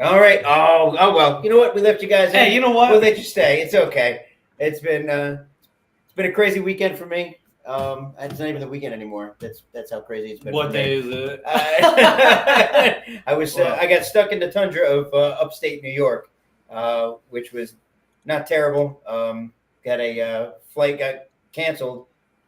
All right. Oh well. You know what? We left you guys. Hey, in. you know what? We'll let you stay. It's okay. It's been a crazy weekend for me. It's not even the weekend anymore. That's how crazy it's been. What for day me. is it? I got stuck in the tundra of upstate New York, which was not terrible. Got a flight got canceled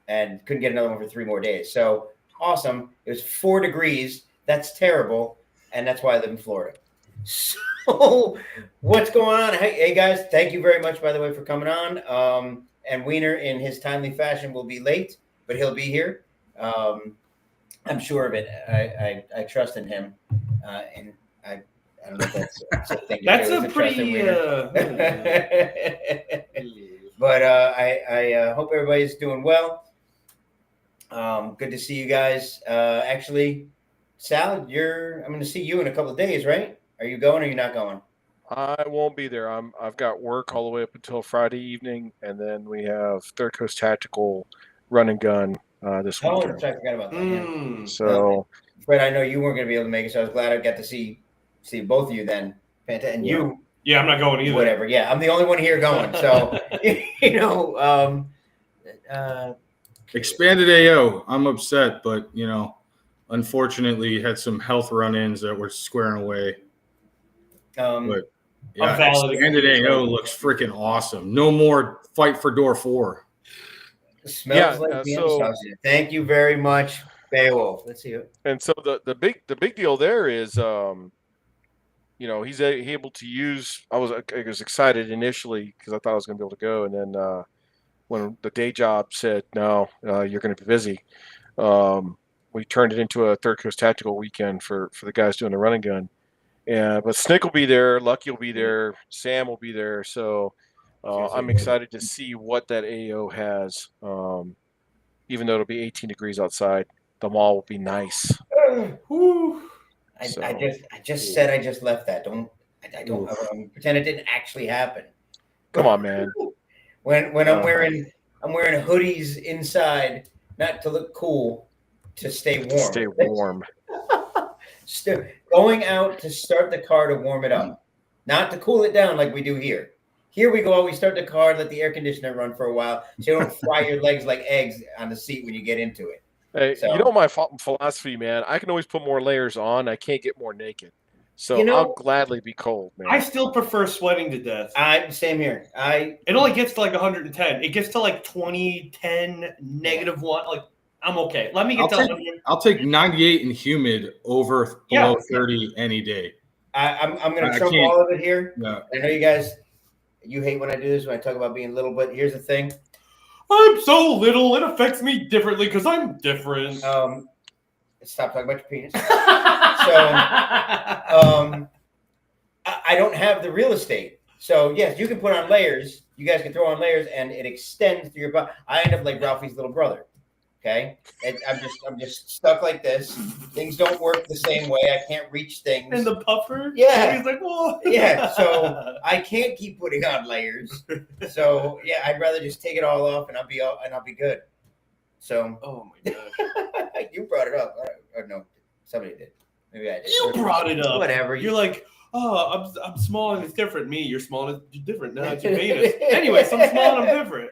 and couldn't get another one for 3 more days. So awesome. It was 4 degrees. That's terrible, and that's why I live in Florida. So what's going on? Hey guys, thank you very much, by the way, for coming on. And Weiner, in his timely fashion, will be late, but he'll be here. I'm sure of it. I trust in him, and I don't know if that's a thing. That's to do, a pretty. But I hope everybody's doing well. Good to see you guys. Actually, Sal, I'm going to see you in a couple of days, right? Are you going or are you not going? I won't be there. I've got work all the way up until Friday evening, and then we have Third Coast Tactical Run and Gun this Oh, weekend. that's right. I forgot about that. Yeah. So, Fred, I know you weren't going to be able to make it, so I was glad I got to see both of you then. And you. Yeah, I'm not going either. Whatever. Yeah, I'm the only one here going. So, you know. Expanded AO. I'm upset, but, unfortunately had some health run-ins that were squaring away. But yeah, expanded AO looks freaking awesome. No more fight for door 4. Smells like the sausage. Thank you very much, Beowulf. Let's see it. And so the big deal there is, he's able to use. I was excited initially because I thought I was going to be able to go, and then when the day job said no, you're going to be busy, we turned it into a Third Coast Tactical weekend for the guys doing the run and gun. But Snick will be there, Lucky will be there, Sam will be there. So I'm excited to see what that AO has. Even though it'll be 18 degrees outside, the mall will be nice. I just said I just left that. I don't pretend it didn't actually happen. Come on, man. When I'm wearing hoodies inside, not to look cool, to stay warm. Stay warm. Going out to start the car to warm it up, not to cool it down like we do here. Here we go. We start the car, let the air conditioner run for a while, so you don't fry your legs like eggs on the seat when you get into it. Hey, you know my philosophy, man. I can always put more layers on. I can't get more naked, so I'll gladly be cold, man. I still prefer sweating to death. Same here. It only gets to like 110. It gets to like 20, 10, -1. Like I'm okay. Let me get to 100. I'll take 98 and humid over below 30 any day. I'm going to trump all of it here. No. I know you guys, you hate when I do this, when I talk about being little, but here's the thing. I'm so little, it affects me differently because I'm different. Stop talking about your penis. So, I don't have the real estate. So, yes, you can put on layers. You guys can throw on layers, and it extends through your body. I end up like Ralphie's little brother. Okay? I'm just stuck like this. Things don't work the same way. I can't reach things. And the puffer? Yeah. He's like, whoa. Yeah, so I can't keep putting on layers. So yeah, I'd rather just take it all off and I'll be good. So oh my gosh. You brought it up. Or no, somebody did. Maybe I did. You brought it up. Whatever. You're like, oh, I'm small and it's different. Me, you're small and it's different. No, it's your penis. Anyway, so I'm small and I'm different.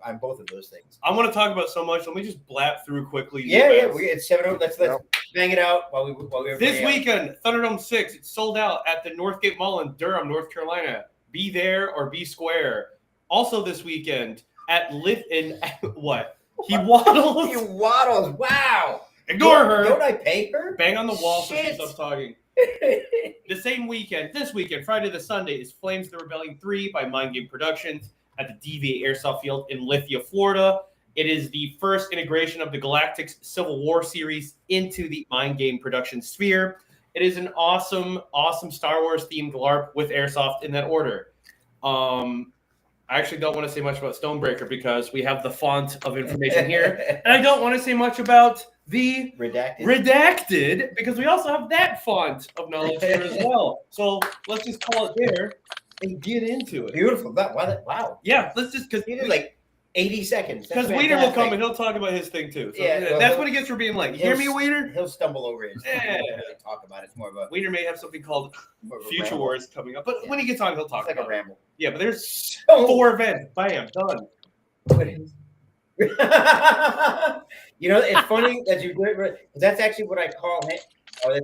I'm both of those things. I want to talk about so much. Let me just blap through quickly. Yeah. It's 7:00. Let's bang it out while we. This weekend, Thunderdome 6. It's sold out at the Northgate Mall in Durham, North Carolina. Be there or be square. Also this weekend at what? He waddles. He waddles. Wow. Ignore her. Don't I pay her? Bang on the wall so she stops talking. This weekend, Friday to Sunday, is Flames of the Rebellion 3 by Mind Game Productions at the DEO Airsoft Field in Lithia, Florida. It is the first integration of the Galactic Civil War series into the Mind Game production sphere. It is an awesome, awesome Star Wars themed LARP with Airsoft in that order. I actually don't want to say much about Stonebreaker because we have the font of information here. And I don't want to say much about the redacted because we also have that font of knowledge here as well. So let's just call it there and get into it. Beautiful. Wow. Yeah, let's just because you did like 80 seconds. Because Weiner will come and he'll talk about his thing too. So Yeah, well, that's what he gets for being like, you hear me, Weiner? He'll stumble over his. Yeah. He won't really talk about it. It's more of a. Weiner may have something called Future Wars coming up, but when he gets on, he'll talk it's like about a ramble. Yeah, but there's 4 events. Bam, done. You know, it's funny that you do it. That's actually what I call him. Oh,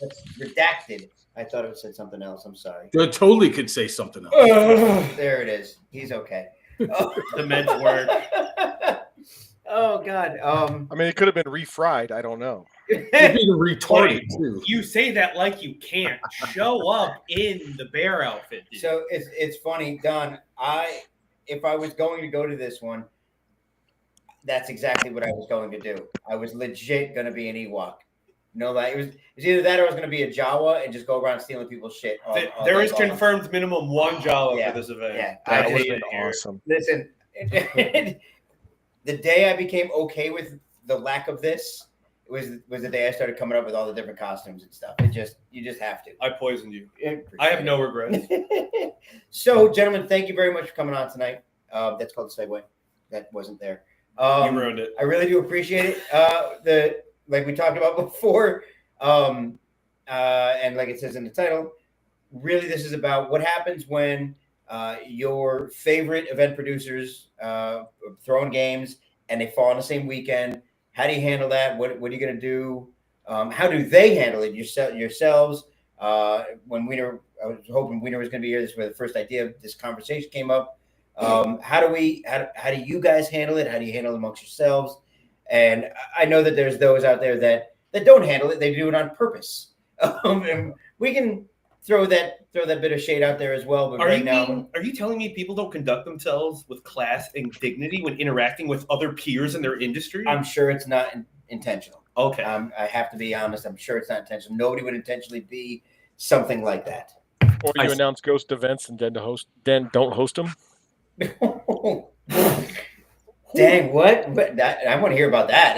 that's redacted. I thought it said something else. I'm sorry. You totally could say something else. There it is. He's okay. The meds work. Oh God. I mean, it could have been refried. I don't know. You'd be retarded too. You say that like you can't show up in the bear outfit. Dude. So it's funny, Don. If I was going to go to this one, that's exactly what I was going to do. I was legit going to be an Ewok. No, like it was either that or I was going to be a Jawa and just go around stealing people's shit. There is confirmed minimum 1 Jawa Yeah. for this event. Yeah, That would have been awesome. Listen, the day I became okay with the lack of this was the day I started coming up with all the different costumes and stuff. You just have to. I poisoned you. I have no regrets. So, gentlemen, thank you very much for coming on tonight. That's called the segue. That wasn't there. You ruined it. I really do appreciate it. Like we talked about before, and like it says in the title, really this is about what happens when your favorite event producers throwing games and they fall on the same weekend. How do you handle that? What are you going to do? How do they handle it yourselves? When Weiner, I was hoping Weiner was going to be here. This is where the first idea of this conversation came up. How do you guys handle it? How do you handle it amongst yourselves? And I know that there's those out there that don't handle it. They do it on purpose. And we can throw that bit of shade out there as well. But are you telling me people don't conduct themselves with class and dignity when interacting with other peers in their industry? I'm sure it's not intentional. Okay. I have to be honest. I'm sure it's not intentional. Nobody would intentionally be something like that. Or you announce ghost events and then don't host them. Dang, what? I want to hear about that.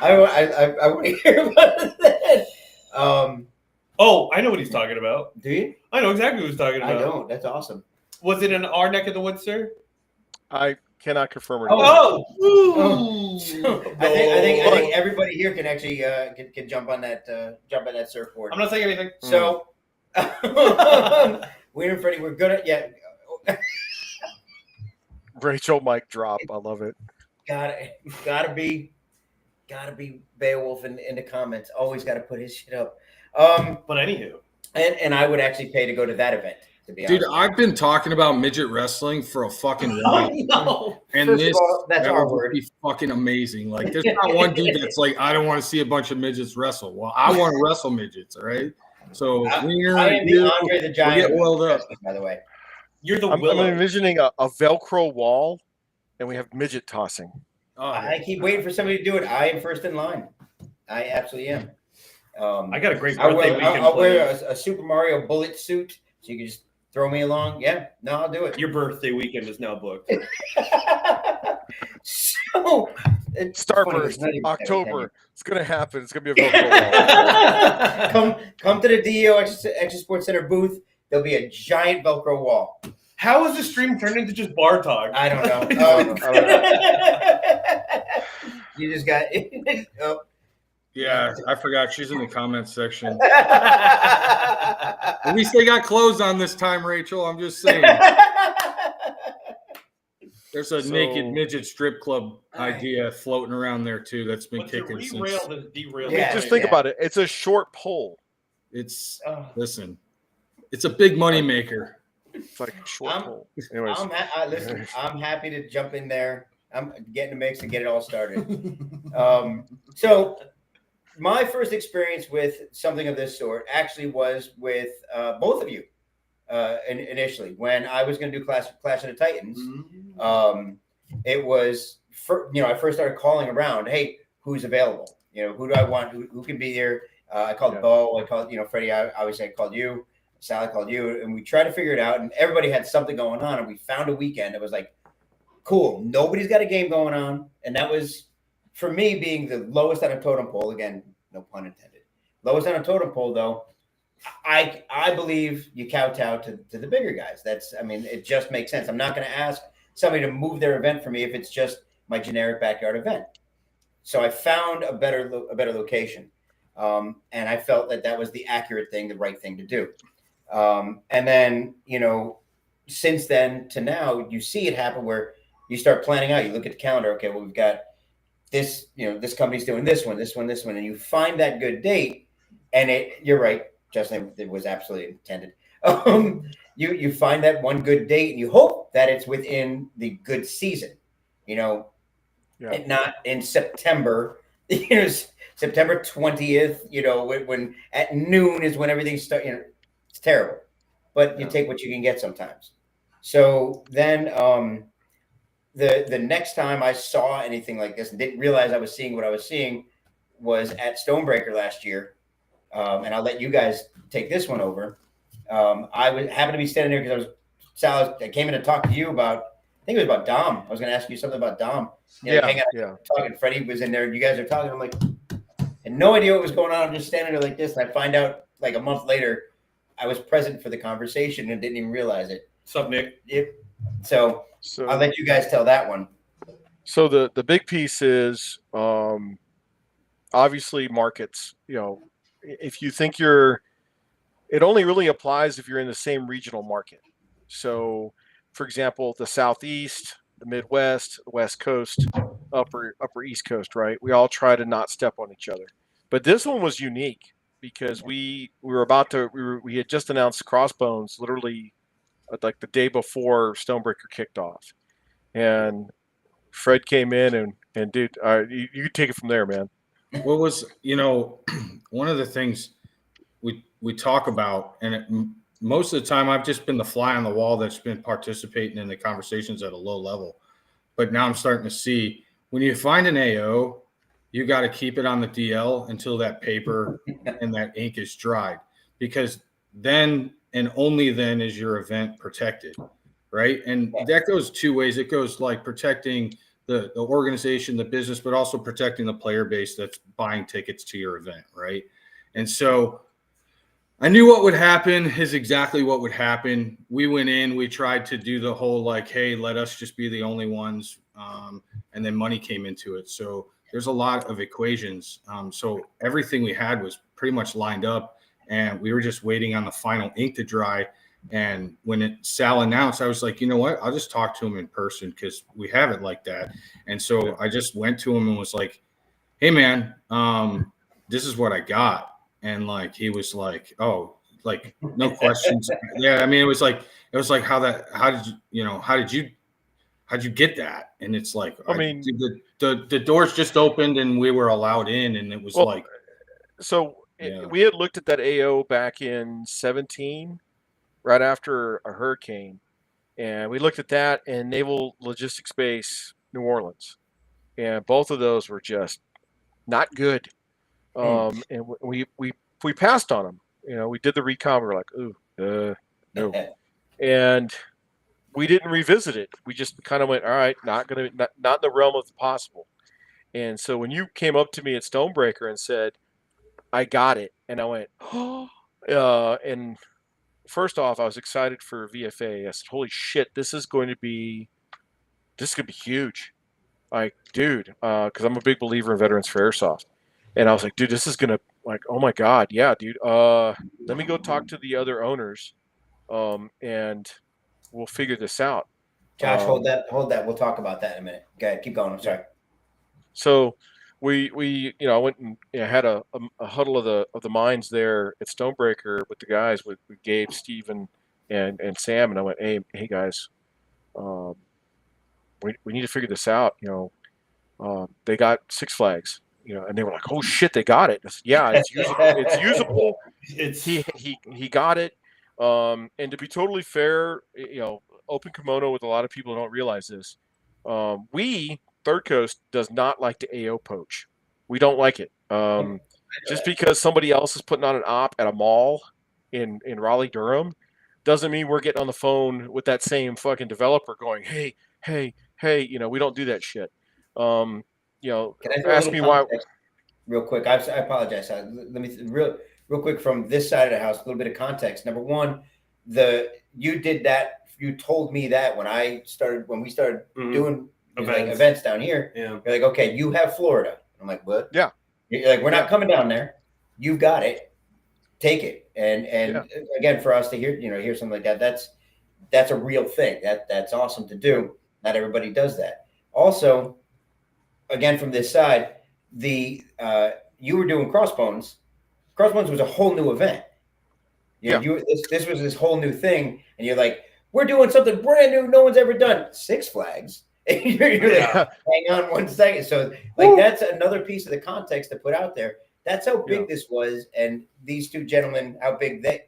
I want to hear about that. I know what he's talking about. Do you? I know exactly what he's talking about. I don't. That's awesome. Was it in our neck of the woods, sir? I cannot confirm or deny. I think everybody here can actually can jump on that surfboard. I'm not saying anything. So, Weiner and Freddie, we're good at Rachel mic drop. I love it. Gotta be Beowulf in the comments. Always gotta put his shit up. But anywho, and I would actually pay to go to that event. To be honest, dude, I've been talking about midget wrestling for a fucking while. No. And that's our word. Be fucking amazing. Like, there's not one dude that's like, I don't want to see a bunch of midgets wrestle. Well, I want to wrestle midgets. All right. So Weiner, I am the Andre the Giant. Get welled up. By the way, you're the. I'm envisioning a Velcro wall, and we have midget tossing. Oh, I keep waiting for somebody to do it. I am first in line. I absolutely am. I got a great birthday weekend. I'll wear a Super Mario bullet suit, so you can just throw me along. Yeah, no, I'll do it. Your birthday weekend is now booked. So, Starburst, October. It's gonna happen. It's gonna be a Velcro wall. Come to the DEO Extra Sports Center booth. There'll be a giant Velcro wall. How has the stream turned into just bar talk? I don't know. You just got. Oh. Yeah, I forgot. She's in the comments section. At least they got clothes on this time, Rachel. I'm just saying. There's a naked midget strip club idea floating around there too. That's been kicking since. Just think about it. It's a short pole. It's listen. It's a big money maker. It's like a short pole. Anyways, listen. I'm happy to jump in there. I'm getting the mix and get it all started. So. My first experience with something of this sort actually was with both of you initially. When I was going to do Clash of the Titans, it was I first started calling around. Hey, who's available? Who do I want? Who can be there? I called Bo. I called Freddie. Obviously, I called you. Sally called you, and we tried to figure it out. And everybody had something going on, and we found a weekend that was like, cool. Nobody's got a game going on, and that was. For me, being the lowest on a totem pole, again, no pun intended, lowest on a totem pole, though, I believe you kowtow to the bigger guys. I mean, it just makes sense. I'm not going to ask somebody to move their event for me if it's just my generic backyard event. So I found a better location, and I felt that was the accurate thing, the right thing to do. And then, since then to now, you see it happen where you start planning out. You look at the calendar. Okay, well, we've got this. This company's doing this one, and you find that good date. And you're right, Justin. It was absolutely intended. You find that one good date, and you hope that it's within the good season. And not in September. September 20th. When at noon is when everything starts. It's terrible, but you take what you can get sometimes. So then, the next time I saw anything like this and didn't realize I was seeing what I was seeing was at Stonebreaker last year. And I'll let you guys take this one over. I happened to be standing there because Sal, I came in to talk to you about, I think it was about Dom. I was going to ask you something about Dom. Talking. Freddie was in there. You guys are talking. I'm like, I had no idea what was going on. I'm just standing there like this. And I find out like a month later, I was present for the conversation and didn't even realize it. What's up, Nick? Yep. So I'll let you guys tell that one. So the big piece is obviously markets. If you think it only really applies if you're in the same regional market. So, for example, the Southeast, the Midwest, the West Coast, upper East Coast, right? We all try to not step on each other. But this one was unique because we had just announced Crossbones literally like the day before Stonebreaker kicked off. And Fred came in and dude, you can take it from there, man. What was, one of the things we talk about, and most of the time I've just been the fly on the wall that's been participating in the conversations at a low level. But now I'm starting to see when you find an AO, you got to keep it on the DL until that paper and that ink is dried, because then and only then is your event protected, right? And that goes two ways. It goes like protecting the organization, the business, but also protecting the player base that's buying tickets to your event, right? And so I knew what would happen is exactly what would happen. We went in, we tried to do the whole like, hey, let us just be the only ones. And then money came into it. So there's a lot of equations. So everything we had was pretty much lined up, and we were just waiting on the final ink to dry. And when Sal announced, I was like, you know what? I'll just talk to him in person because we have it like that. And so I just went to him and was like, hey, man, this is what I got. And like, he was like, oh, like no questions. Yeah. I mean, it was like, how did you get that? And it's like, I mean, the doors just opened and we were allowed in, and it was we had looked at that AO back in 2017, right after a hurricane. And we looked at that and Naval Logistics Base, New Orleans. And both of those were just not good. And we passed on them. We did the recon. We were like, ooh, no. And we didn't revisit it. We just kind of went, all right, not in the realm of the possible. And so when you came up to me at Stonebreaker and said, I got it, and I went, oh, and first off, I was excited for VFA. I said, holy shit, this is going to be huge. Like, dude, because I'm a big believer in Veterans for Airsoft. And I was like, dude, this is going to, like, oh my God, yeah, dude. Let me go talk to the other owners, and we'll figure this out. Josh, hold that. We'll talk about that in a minute. Go ahead, keep going. I'm sorry. So we I went and had a huddle of the minds there at Stonebreaker with the guys, with Gabe, Steven, and Sam, and I went, hey guys, we need to figure this out. They got Six Flags, and they were like, oh shit, they got it. I said, yeah, it's usable. He got it. And to be totally fair, open kimono with a lot of people who don't realize this. Third Coast does not like to AO poach. We don't like it. Just because somebody else is putting on an op at a mall in Raleigh, Durham, doesn't mean we're getting on the phone with that same fucking developer going, hey, we don't do that shit. Can I ask me why? Real quick, I apologize. Let me real quick from this side of the house, a little bit of context. Number one, you did that. You told me that when we started doing events down here. Yeah. You're like, okay, you have Florida. I'm like, what? Yeah. You're like, we're not coming down there. You've got it. Take it. And again, for us to hear something like that, that's a real thing. That's awesome to do. Not everybody does that. Also, again, from this side, you were doing Crossbones. Crossbones was a whole new event. This was this whole new thing, and you're like, we're doing something brand new, no one's ever done. Six Flags. And you're like, hang on 1 second. So, like, that's another piece of the context to put out there. That's how big this was, and these two gentlemen, how big they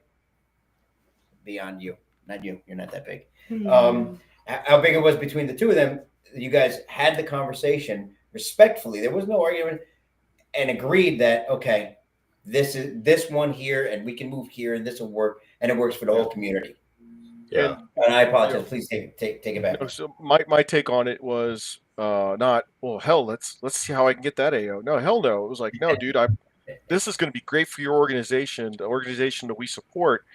beyond you, not you. You're not that big. How big it was between the two of them. You guys had the conversation respectfully. There was no argument, and agreed that okay, this is this one here, and we can move here, and this will work, and it works for the whole community. Yeah. And I apologize. Please take it back. No, so my take on it was not, well, hell, let's see how I can get that AO. No, hell no. It was like, no, dude, this is going to be great for your organization, the organization that we support.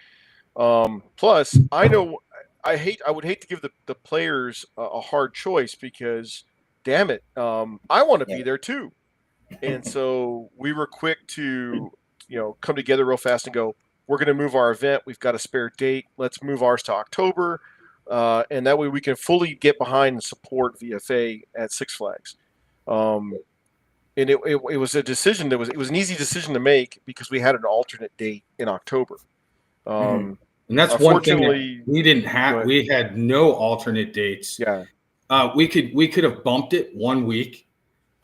Plus, I know I would hate to give the players a hard choice because, damn it, I want to be there too. And so we were quick to, come together real fast and go, we're going to move our event. We've got a spare date. Let's move ours to October. And that way we can fully get behind and support VFA at Six Flags. And it was a decision it was an easy decision to make because we had an alternate date in October. And that's one thing that we didn't have. We had no alternate dates. Yeah. We could have bumped it 1 week.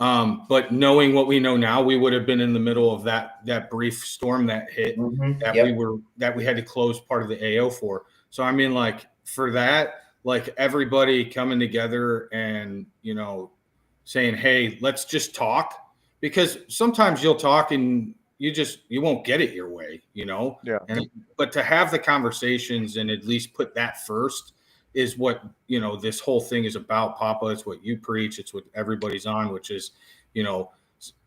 But knowing what we know now, we would have been in the middle of that brief storm that hit that we had to close part of the AO for. So I mean, like for that, like everybody coming together and saying, hey, let's just talk, because sometimes you'll talk and you won't get it your way, Yeah. But to have the conversations and at least put that first is what this whole thing is about. Papa, it's what you preach, it's what everybody's on, which is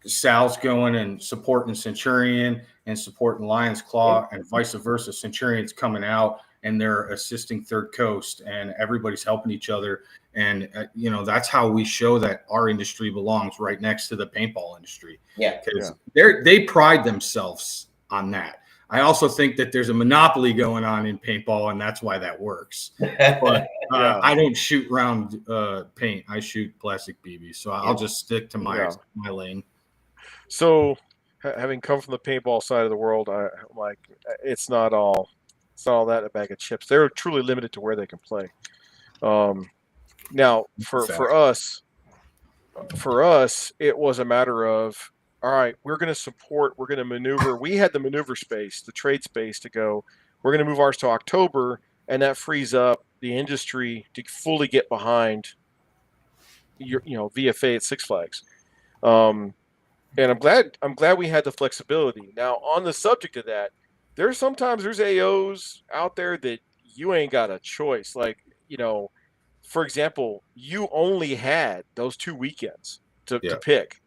Sal's going and supporting Centurion and supporting Lion's Claw, and vice versa. Centurion's coming out and they're assisting Third Coast, and everybody's helping each other. And that's how we show that our industry belongs right next to the paintball industry. Because they pride themselves on that. I also think that there's a monopoly going on in paintball, and that's why that works. But I don't shoot round paint. I shoot plastic BBs. So I'll just stick to my lane. So having come from the paintball side of the world, I'm like, it's not all that a bag of chips. They're truly limited to where they can play. Now, for us, it was a matter of, all right, we're going to support, we're going to maneuver. We had the maneuver space, the trade space to go. We're going to move ours to October, and that frees up the industry to fully get behind VFA at Six Flags. And I'm glad we had the flexibility. Now, on the subject of that, there's AOs out there that you ain't got a choice. Like, for example, you only had those 2 weekends to pick.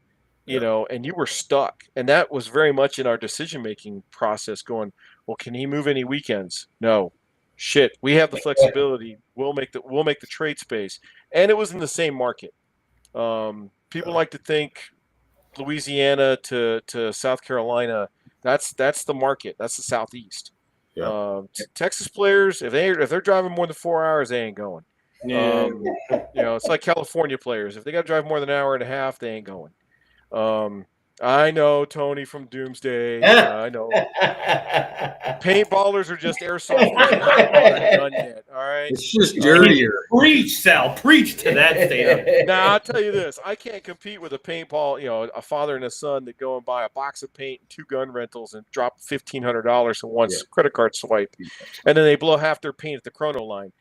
And you were stuck. And that was very much in our decision-making process going, well, can he move any weekends? No. Shit. We have the flexibility. We'll make the trade space. And it was in the same market. People like to think Louisiana to South Carolina, that's the market. That's the Southeast. Texas players, if they're driving more than 4 hours, they ain't going. It's like California players. If they got to drive more than an hour and a half, they ain't going. I know Tony from Doomsday. I know. Paintballers are just airsofters. They're not done yet. All right. It's just dirtier. Preach, Sal. Preach to that statement. Now I'll tell you this: I can't compete with a paintball. A father and a son that go and buy a box of paint and 2 gun rentals and drop $1,500 in one credit card swipe, and then they blow half their paint at the chrono line.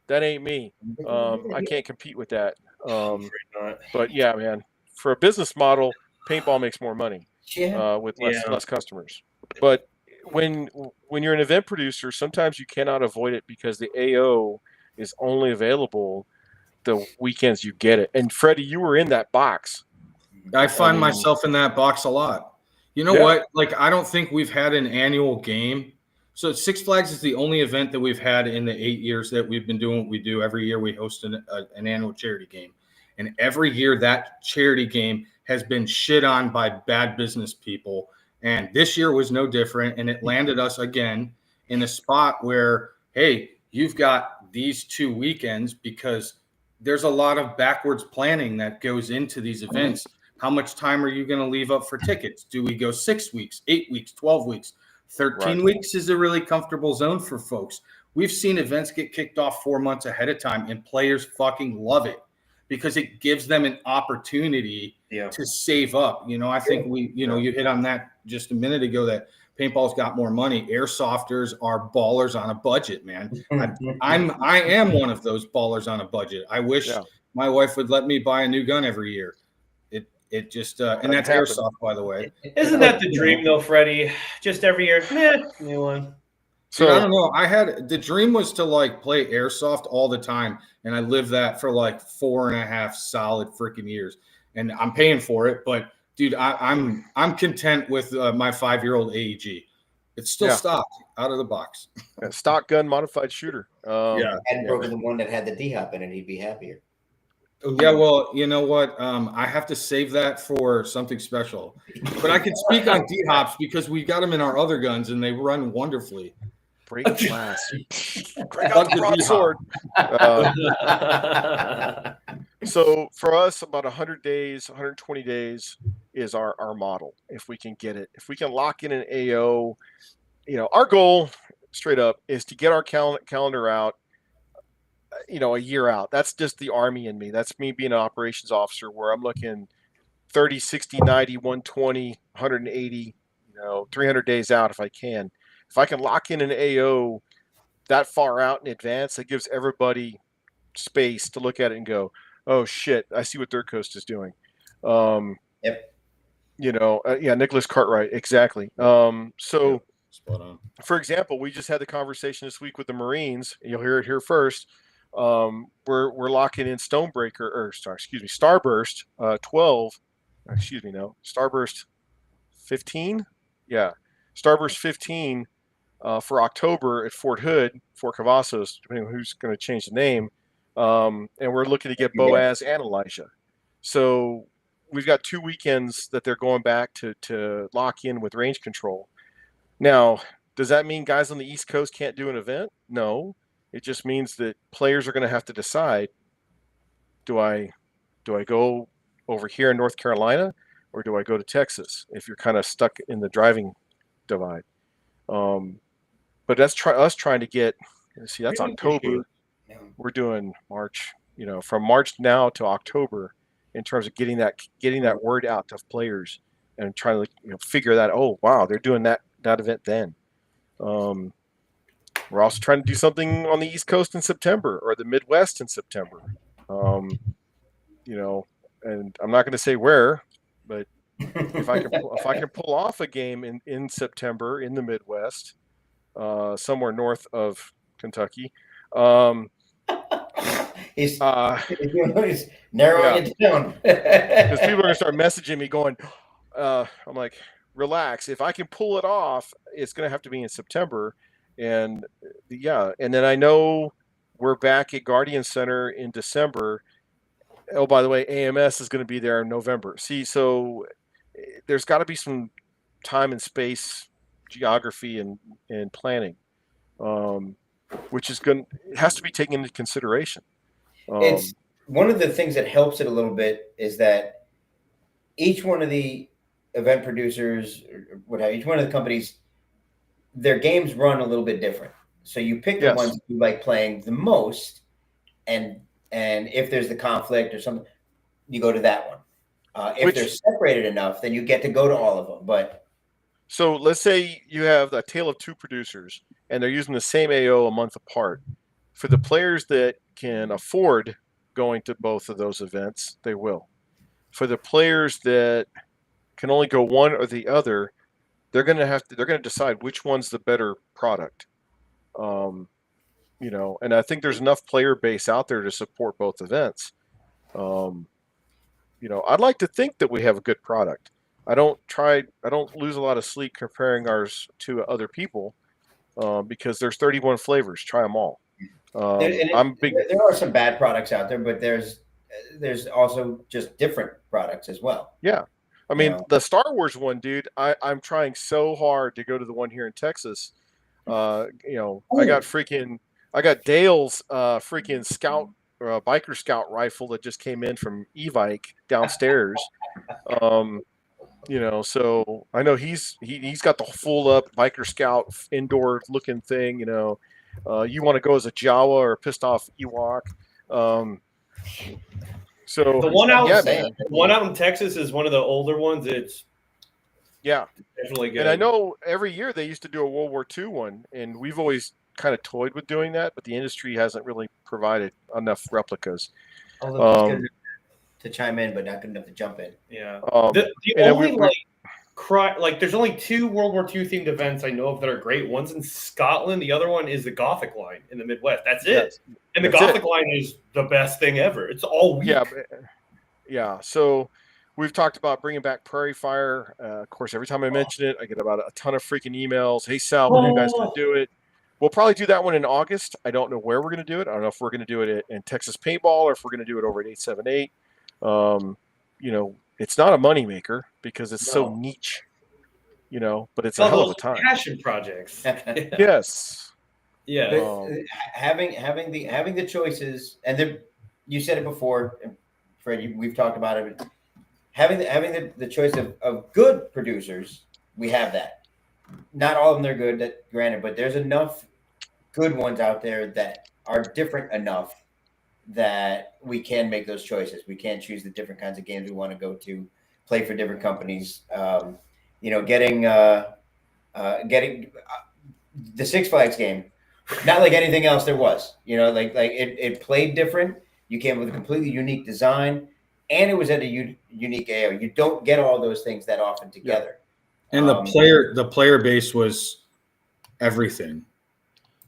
That ain't me. I can't compete with that. But yeah, man, for a business model, paintball makes more money with less customers. But when you're an event producer, sometimes you cannot avoid it because the AO is only available the weekends you get it. And Freddie, you were in that box. I find myself in that box a lot. You know what? Like, I don't think we've had an annual game. So Six Flags is the only event that we've had in the 8 years that we've been doing what we do. Every year we host an annual charity game. And every year that charity game has been shit on by bad business people. And this year was no different. And it landed us again in a spot where, hey, you've got these 2 weekends because there's a lot of backwards planning that goes into these events. How much time are you going to leave up for tickets? Do we go 6 weeks, 8 weeks, 12 weeks? 13 weeks is a really comfortable zone for folks. We've seen events get kicked off 4 months ahead of time, and players fucking love it because it gives them an opportunity to save up. You know, I think you hit on that just a minute ago that paintball's got more money. Airsofters are ballers on a budget, man. I am one of those ballers on a budget. I wish my wife would let me buy a new gun every year. It just and that's airsoft, by the way. Isn't that the dream, though, Freddie? Just every year, new one. So I don't know. I had the dream was to like play airsoft all the time, and I lived that for like 4.5 solid freaking years, and I'm paying for it. But dude, I'm content with my 5-year-old AEG. It's still stock out of the box. Stock gun modified shooter. Hadn't broken the one that had the D-hop in it, he'd be happier. Yeah, well, you know what? I have to save that for something special. But I can speak on D-hops because we got them in our other guns and they run wonderfully. Break glass. Break out the broadsword. So for us, about 100 days, 120 days is our model. If we can get it, if we can lock in an AO, our goal straight up is to get our calendar out, a year out. That's just the Army in me. That's me being an operations officer where I'm looking 30, 60, 90, 120, 180, 300 days out if I can. If I can lock in an AO that far out in advance, that gives everybody space to look at it and go, oh shit, I see what Third Coast is doing. Nicholas Cartwright, exactly. So for example, we just had the conversation this week with the Marines. You'll hear it here first. We're locking in Starburst 12. Starburst 15. Yeah, Starburst 15 for October at Fort Hood, Fort Cavazos, depending on who's going to change the name. And we're looking to get Boaz and Elijah. So we've got 2 weekends that they're going back to lock in with range control. Now, does that mean guys on the East Coast can't do an event? No. It just means that players are going to have to decide, do I go over here in North Carolina or do I go to Texas if you're kind of stuck in the driving divide? But that's us trying to get, that's October. We're doing March, from March now to October in terms of getting that word out to players and trying to figure that, oh, wow, they're doing that event then. We're also trying to do something on the East Coast in September or the Midwest in September. And I'm not going to say where, but if I can pull off a game in September in the Midwest, somewhere north of Kentucky, he's narrowing it down because people are going to start messaging me going, I'm like, relax. If I can pull it off, it's going to have to be in September. And and then I know we're back at Guardian Center in December. Oh, by the way, AMS is going to be there in November. See, so there's got to be some time and space, geography and planning, which it has to be taken into consideration. It's one of the things that helps it a little bit is that each one of the event producers, each one of the companies, their games run a little bit different. So you pick the ones you like playing the most, and if there's the conflict or something, you go to that one. If they're separated enough, then you get to go to all of them. But so let's say you have a tale of two producers, and they're using the same AO a month apart. For the players that can afford going to both of those events, they will. For the players that can only go one or the other, they're going to decide which one's the better product. And I think there's enough player base out there to support both events. I'd like to think that we have a good product. I don't lose a lot of sleep comparing ours to other people because there's 31 flavors. Try them all. I'm big. There are some bad products out there, but there's also just different products as well. Yeah. I mean, the Star Wars one, dude, I'm trying so hard to go to the one here in Texas. I got Dale's freaking scout biker scout rifle that just came in from Evike downstairs. So I know he's got the full up biker scout indoor looking thing. You want to go as a Jawa or a pissed off Ewok. So the one out in Texas is one of the older ones. It's definitely good. And I know every year they used to do a World War II one, and we've always kind of toyed with doing that, but the industry hasn't really provided enough replicas. To chime in, but not good enough to jump in. Yeah. The only there's only 2 World War II themed events I know of that are great. One's in Scotland. The other one is the Gothic line in the Midwest. That's it. Yes. And the Gothic line is the best thing ever. It's all week. Yeah. So we've talked about bringing back Prairie Fire. Of course, every time I mention it, I get about a ton of freaking emails. Hey, Sal, when are you guys going to do it? We'll probably do that one in August. I don't know where we're going to do it. I don't know if we're going to do it in Texas Paintball or if we're going to do it over at 878. It's not a moneymaker because it's so niche, but it's a hell of a time. Passion projects. Yes. Yeah. Having the choices, and you said it before, and Freddie, we've talked about it. Having the choice of good producers, we have that. Not all of them they're good, granted, but there's enough good ones out there that are different enough that we can make those choices. We can choose the different kinds of games we want to go to, play for different companies. Getting the Six Flags game, not like anything else there was. It played different. You came with a completely unique design, and it was at a unique AO. You don't get all those things that often together. And the player base was everything.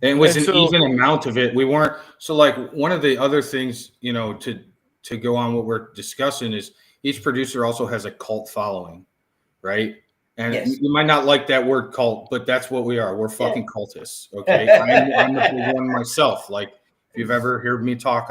And it was an even amount of it. We weren't one of the other things, to go on what we're discussing is each producer also has a cult following, right? And you might not like that word cult, but that's what we are. We're fucking cultists. Okay. I'm the big one myself. Like if you've ever heard me talk,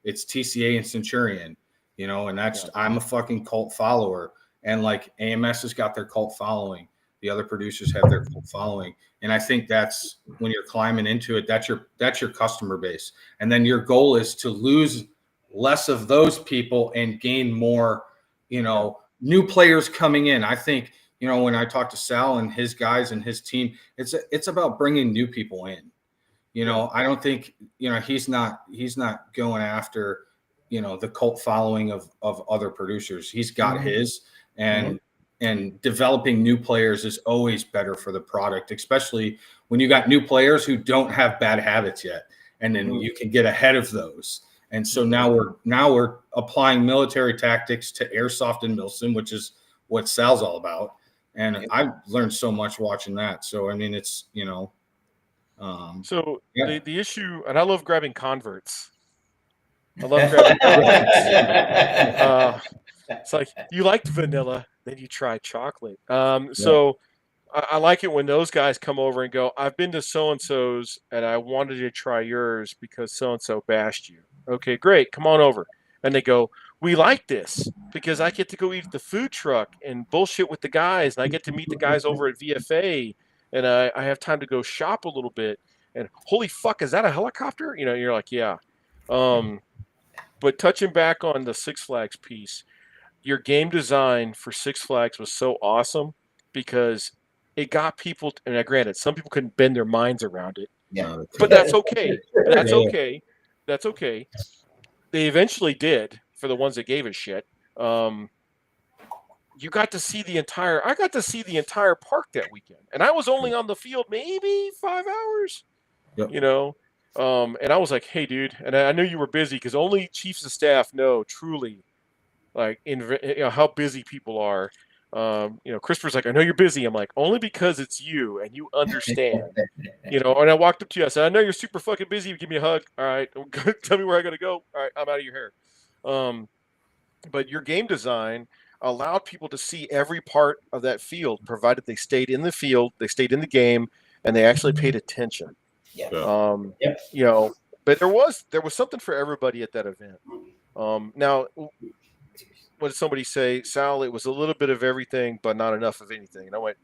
it's TCA and Centurion, and I'm a fucking cult follower. And like AMS has got their cult following. The other producers have their cult following. And I think that's when you're climbing into it, that's your customer base. And then your goal is to lose less of those people and gain more, new players coming in. I think, when I talk to Sal and his guys and his team, it's about bringing new people in. I don't think, he's not going after, the cult following of other producers. He's got his, and developing new players is always better for the product, especially when you got new players who don't have bad habits yet. And then you can get ahead of those. And so now we're applying military tactics to airsoft and Milsim, which is what Sal's all about. And I've learned so much watching that. So, I mean, it's, the issue, and I love grabbing converts. I love grabbing converts. It's like, you liked vanilla, then you try chocolate. So I like it when those guys come over and go, I've been to so-and-so's and I wanted to try yours because so-and-so bashed you. Okay, great. Come on over. And they go, we like this because I get to go eat at the food truck and bullshit with the guys. And I get to meet the guys over at VFA and I have time to go shop a little bit. And holy fuck, is that a helicopter? You're like, yeah. But touching back on the Six Flags piece, your game design for Six Flags was so awesome because it got people, and granted, some people couldn't bend their minds around it. Yeah. But that's okay. That's okay. That's okay. They eventually did for the ones that gave a shit. You got to see I got to see the entire park that weekend. And I was only on the field maybe 5 hours. Yep. And I was like, hey, dude, and I knew you were busy because only chiefs of staff know truly like how busy people are. Christopher's like, I know you're busy. I'm like, only because it's you and you understand. And I walked up to you. I said, I know you're super fucking busy. Give me a hug. All right, tell me where I gotta go. All right, I'm out of your hair. But your game design, allowed people to see every part of that field, provided they stayed in the field, they stayed in the game, and they actually paid attention. Yeah. You know, but there was something for everybody at that event. Now, what did somebody say, Sal? It was a little bit of everything, but not enough of anything. And I went,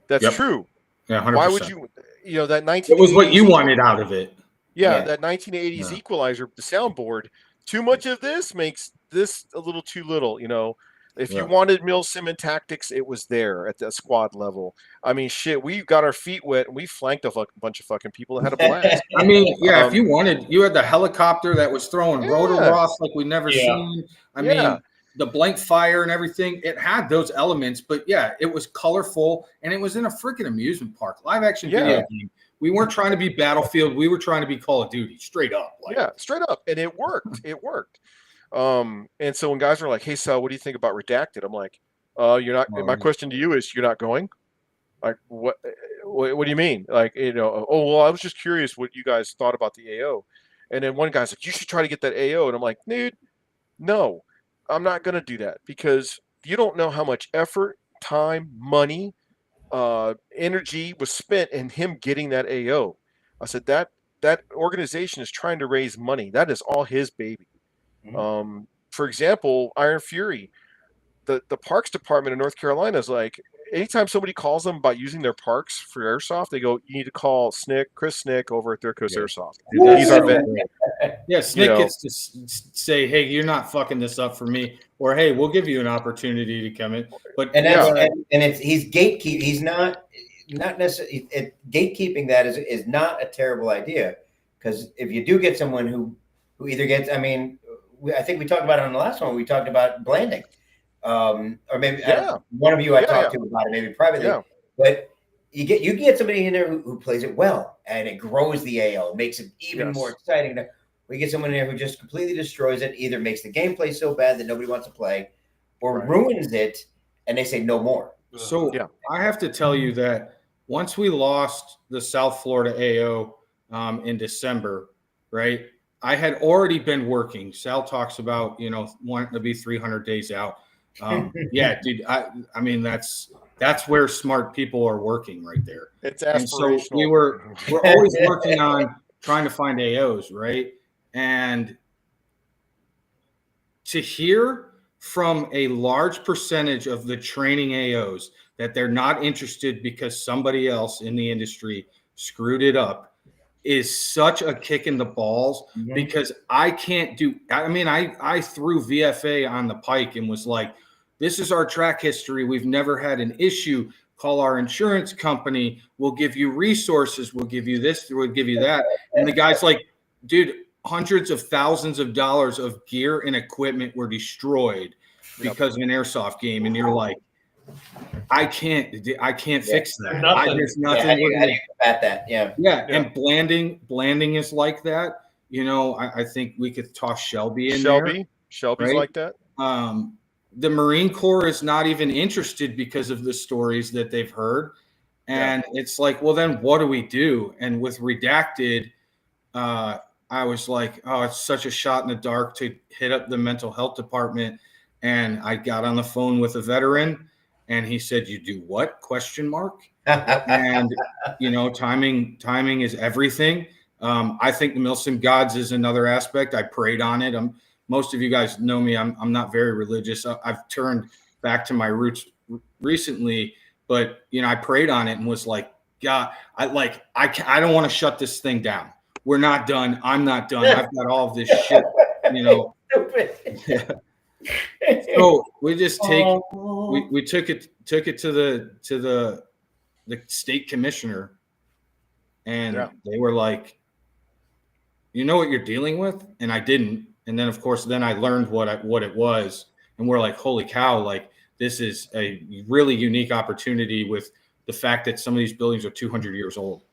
that's true. Yeah, 100%. Why would you know, that 1980s? It was what you wanted out of it. Yeah, that 1980s equalizer, the soundboard. Too much of this makes this a little too little. You know, if you wanted mil-sim and tactics, it was there at the squad level. I mean, shit, we got our feet wet and we flanked a bunch of fucking people that had a blast. I mean, if you wanted, you had the helicopter that was throwing rotor ross like we've never seen. I mean, the blank fire and everything, it had those elements, but it was colorful and it was in a freaking amusement park, live action video game. We weren't trying to be Battlefield. We were trying to be Call of Duty, straight up. Straight up. And it worked. It worked. And so when guys were like, hey, Sal, what do you think about Redacted? I'm like, you're not, my question to you is, you're not going? Like, what do you mean? Like, you know, oh, well, I was just curious what you guys thought about the AO. And then one guy's like, you should try to get that AO. And I'm like, dude, no, I'm not going to do that, because you don't know how much effort, time, money, energy was spent in him getting that AO. I said, that organization is trying to raise money. That is all his baby. For example, Iron Fury, the parks department in North Carolina is like, anytime somebody calls them about using their parks for airsoft, they go, you need to call Chris Snick over at Third Coast Airsoft. He's our vet. Yeah, Snick gets to say, hey, you're not fucking this up for me, or hey, we'll give you an opportunity to come in. But he's gatekeep. He's not necessarily gatekeeping. That is not a terrible idea, because if you do get someone who either gets, I mean, I think we talked about it on the last one. We talked about blanding, or maybe one of you I talked to about it, maybe privately. But you get somebody in there who plays it well, and it grows the AO, makes it even more exciting. We get someone in there who just completely destroys it, either makes the gameplay so bad that nobody wants to play, or ruins it, and they say no more. So I have to tell you that once we lost the South Florida AO in December, right? I had already been working. Sal talks about, you know, wanting to be 300 days out. Dude, I mean, that's where smart people are working right there. It's aspirational. And so we're always working on trying to find AOs, right? And to hear from a large percentage of the training AOs that they're not interested because somebody else in the industry screwed it up is such a kick in the balls, because I can't do, I mean, I threw VFA on the pike and was like, this is our track history. We've never had an issue. Call our insurance company. We'll give you resources. We'll give you this. We'll give you that. And the guy's like, dude, hundreds of thousands of dollars of gear and equipment were destroyed because of an airsoft game. And you're like, I can't fix that. There's nothing. How do you combat that? And blanding is like that. You know, I think we could toss Shelby in there. Shelby's like that. The Marine Corps is not even interested because of the stories that they've heard. And it's like, well, then what do we do? And with Redacted, I was like, oh, it's such a shot in the dark to hit up the mental health department. And I got on the phone with a veteran, and he said, you do what? ? And, you know, timing is everything. I think the Milsim Gods is another aspect. I prayed on it. Most of you guys know me. I'm not very religious. I've turned back to my roots recently, but, you know, I prayed on it and was like, God, I don't want to shut this thing down. We're not done. I'm not done. I've got all of this shit, you know. So we just we took it to the state commissioner, and they were like, you know what you're dealing with? And I didn't. And then of course, then I learned what it was, and we're like, holy cow, like this is a really unique opportunity with the fact that some of these buildings are 200 years old,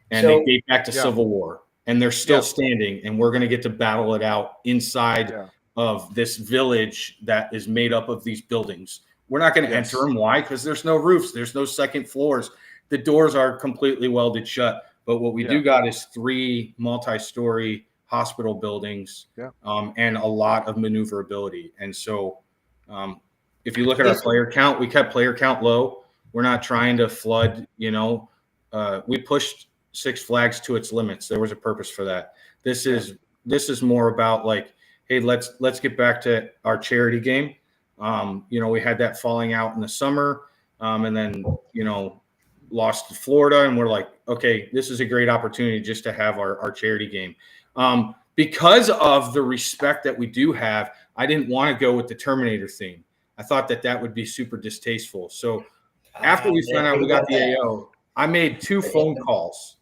and they date back to Civil War, and they're still standing, and we're going to get to battle it out inside of this village that is made up of these buildings. We're not going to enter them. Why? Because there's no roofs. There's no second floors. The doors are completely welded shut. But what we do got is 3 multi-story hospital buildings and a lot of maneuverability. And so if you look at our player count, we kept player count low. We're not trying to flood, we pushed Six Flags to its limits. There was a purpose for that. This is more about like, hey, let's get back to our charity game. We had that falling out in the summer, and then lost to Florida, and we're like, okay, this is a great opportunity just to have our charity game. Because of the respect that we do have, I didn't want to go with the Terminator theme. I thought that would be super distasteful. So after we found out we got the AO, I made 2 phone calls,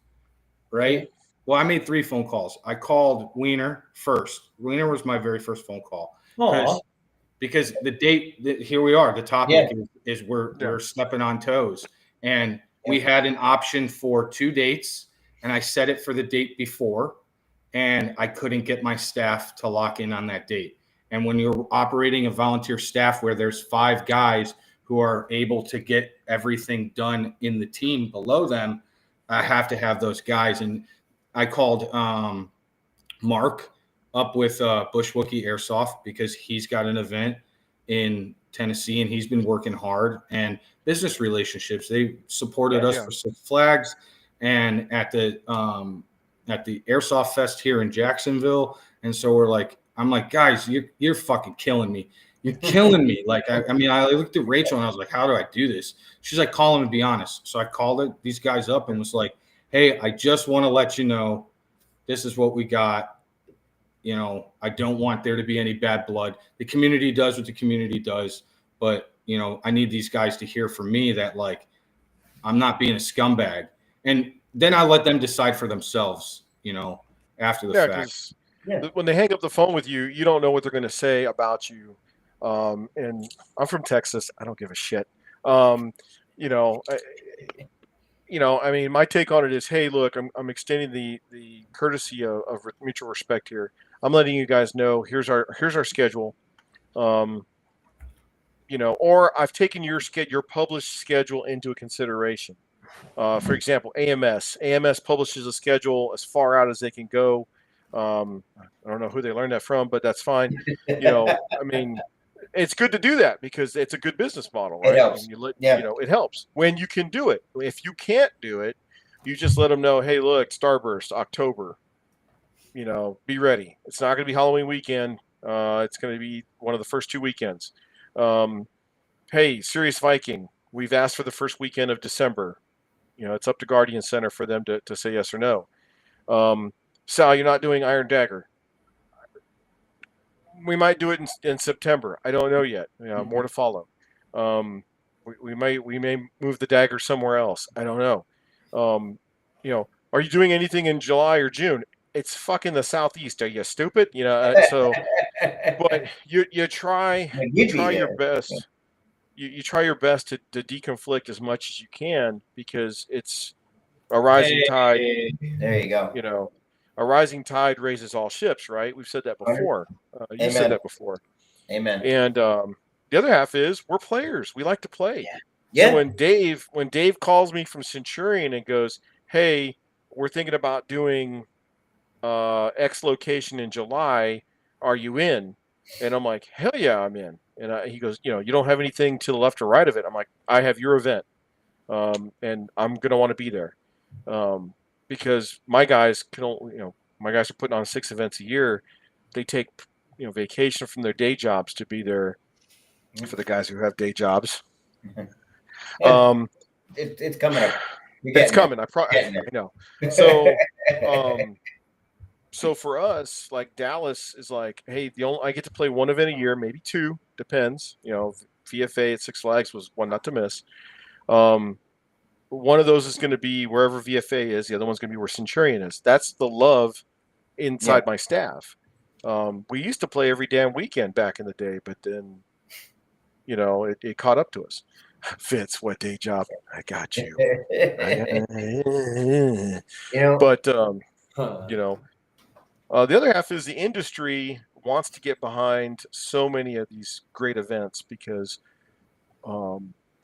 right? Well, I made 3 phone calls. I called Weiner first. Weiner was my very first phone call. Because the date, here we are. The topic is we're stepping on toes. And we had an option for 2 dates, and I set it for the date before, and I couldn't get my staff to lock in on that date. And when you're operating a volunteer staff where there's 5 guys who are able to get everything done in the team below them, I have to have those guys. And I called Mark up with Bushwookie Airsoft because he's got an event in Tennessee and he's been working hard, and business relationships. They supported us for Six Flags and at the Airsoft Fest here in Jacksonville. And so I'm like, guys, you're fucking killing me. You're killing me. Like, I looked at Rachel and I was like, how do I do this? She's like, call him and be honest. So I called these guys up and was like, hey, I just want to let you know, this is what we got. I don't want there to be any bad blood. The community does what the community does, but I need these guys to hear from me that like, I'm not being a scumbag. And then I let them decide for themselves, after the fact. When they hang up the phone with you, you don't know what they're going to say about you. And I'm from Texas. I don't give a shit. My take on it is, hey, look, I'm extending the courtesy of mutual respect here. I'm letting you guys know, here's our schedule. Or I've taken your published schedule into consideration. For example, AMS publishes a schedule as far out as they can go. I don't know who they learned that from, but that's fine. It's good to do that because it's a good business model, right? It helps. It helps when you can do it. If you can't do it, you just let them know, hey, look, Starburst, October, be ready. It's not going to be Halloween weekend. It's going to be one of the first 2 weekends. Hey, Serious Viking, we've asked for the first weekend of December. It's up to Guardian Center for them to say yes or no. Sal, you're not doing Iron Dagger. We might do it in September. I don't know yet. More to follow. We may move the dagger somewhere else. I don't know. Are you doing anything in July or June? It's fucking the Southeast. Are you stupid? But you try your best. You try your best to deconflict as much as you can because it's a rising tide. There you go. A rising tide raises all ships, right? We've said that before. You said that before. Amen. And the other half is we're players. We like to play. Yeah. So when Dave calls me from Centurion and goes, hey, we're thinking about doing X location in July. Are you in? And I'm like, hell yeah, I'm in. And he goes, you don't have anything to the left or right of it. I'm like, I have your event. And I'm going to want to be there. Because my guys my guys are putting on 6 events a year. They take, vacation from their day jobs to be there for the guys who have day jobs. It's coming up. It's coming. I know. So for us, like Dallas is like, hey, I get to play 1 event a year, maybe 2, depends. VFA at Six Flags was one not to miss. One of those is going to be wherever VFA is. The other one's going to be where Centurion is. That's the love inside my staff. We used to play every damn weekend back in the day, but then, it caught up to us. Fitz, what day job? I got you. But, the other half is the industry wants to get behind so many of these great events because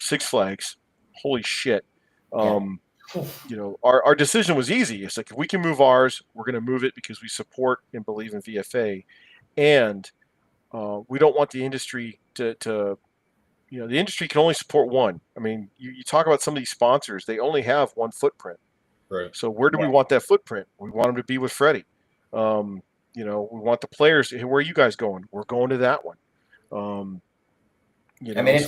Six Flags, holy shit. Our decision was easy. It's like, if we can move ours, we're going to move it because we support and believe in VFA. And we don't want the industry to the industry can only support one. I mean, you talk about some of these sponsors; they only have one footprint. Right. So where do we want that footprint? We want them to be with Freddie. We want the players. Where are you guys going? We're going to that one. I mean,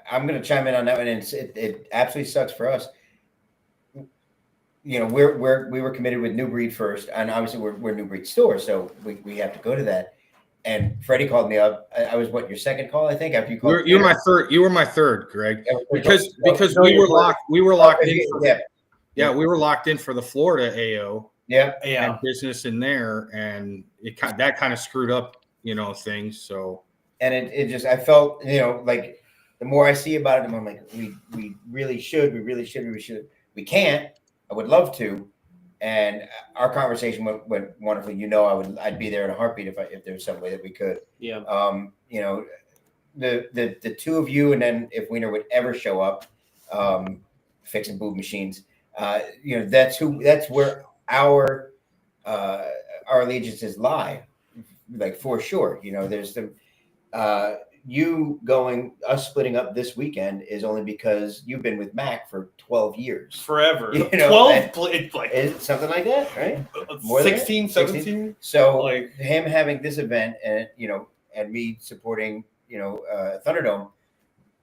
I'm going to chime in on that one, and it absolutely sucks for us. We were committed with NuBreed first, and obviously we're NuBreed store, so we have to go to that. And Freddie called me up. I was your second call, I think, after you called. You were my third. You were my third, Greg, because we were locked. We were locked in. We were locked in for the Florida AO. And business in there, and that kind of screwed up, things. So. And it just, I felt, like the more I see about it, the more I'm like, we really should. We can't. I would love to. And our conversation went wonderfully. I'd be there in a heartbeat if there was some way that we could. Yeah. The two of you, and then if Weiner would ever show up, fixing boob machines, that's where our allegiances lie, like for sure. There's us splitting up this weekend is only because you've been with Mac for 12 years. Forever. 12, something like that, right? More 16, 17. So him having this event and, and me supporting, Thunderdome,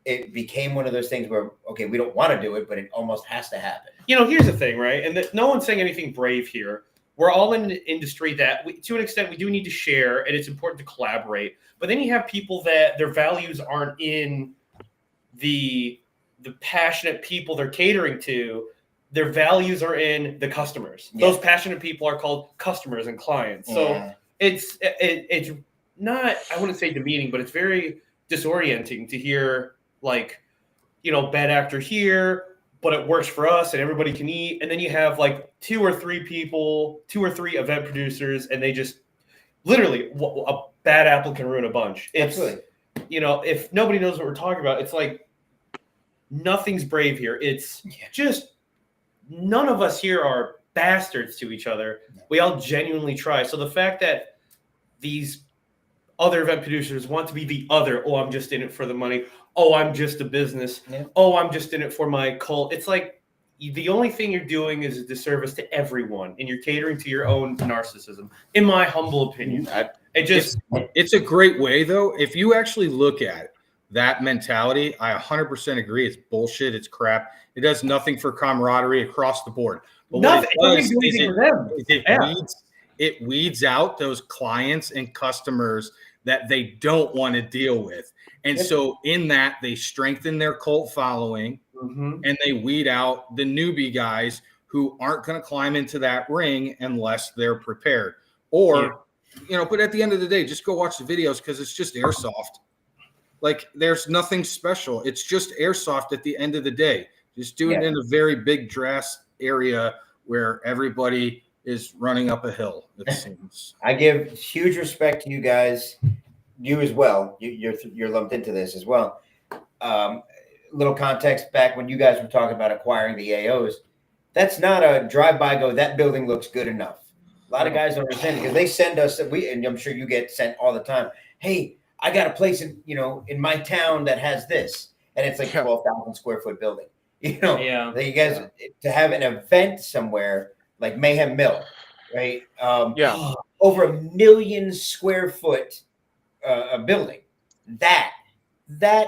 it became one of those things where, okay, we don't want to do it, but it almost has to happen. Here's the thing, right? And no one's saying anything brave here. We're all in an industry that, to an extent, we do need to share, and it's important to collaborate. But then you have people that their values aren't in the passionate people they're catering to. Their values are in the customers. Yeah. Those passionate people are called customers and clients. So it's not, I wouldn't say demeaning, but it's very disorienting to hear bad actor here, but it works for us and everybody can eat. And then you have two or three event producers, and they just literally a bad apple can ruin a bunch. Absolutely. If nobody knows what we're talking about, it's like nothing's brave here. It's just none of us here are bastards to each other. We all genuinely try. So the fact that these other event producers want to be the other, oh, I'm just in it for the money. Oh, I'm just a business. Yeah. Oh, I'm just in it for my cult. It's like the only thing you're doing is a disservice to everyone, and you're catering to your own narcissism, in my humble opinion. It's a great way, though. If you actually look at that mentality, I 100% agree. It's bullshit. It's crap. It does nothing for camaraderie across the board. But nothing. It weeds out those clients and customers that they don't want to deal with. And so in that, they strengthen their cult following, and they weed out the newbie guys who aren't going to climb into that ring unless they're prepared. Or, but at the end of the day, just go watch the videos because it's just airsoft. There's nothing special. It's just airsoft at the end of the day. Just do it in a very big dress area where everybody is running up a hill, it seems. I give huge respect to you guys. You as well. You're lumped into this as well. Little context, back when you guys were talking about acquiring the AOs, that's not a drive-by go, that building looks good enough. A lot of guys don't understand because they send us, and I'm sure you get sent all the time, hey, I got a place in my town that has this, and it's like 12,000 square foot building. You guys to have an event somewhere like Mayhem Mill, right? Over 1 million square foot a building. That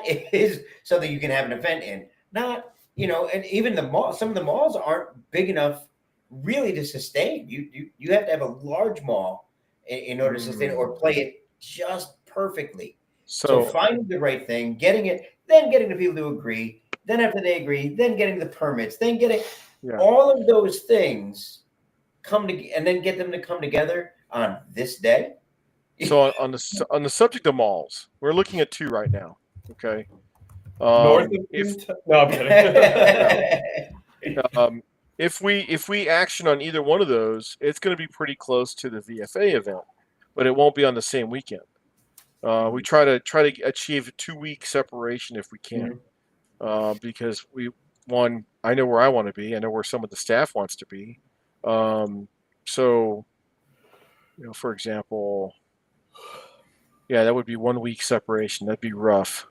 is something you can have an event in. Not, and even the mall. Some of the malls aren't big enough really to sustain. You have to have a large mall in order to sustain it or play it just perfectly. So finding the right thing, getting it, then getting the people to agree. Then after they agree, then getting the permits, then getting all of those things and then get them to come together on this day. So on the subject of malls, we're looking at 2 right now. Okay. I'm kidding. If we action on either one of those, it's going to be pretty close to the VFA event, but it won't be on the same weekend. We try to achieve a 2-week separation if we can, because I know where I want to be. I know where some of the staff wants to be. So, for example, that would be 1 week separation. That'd be rough,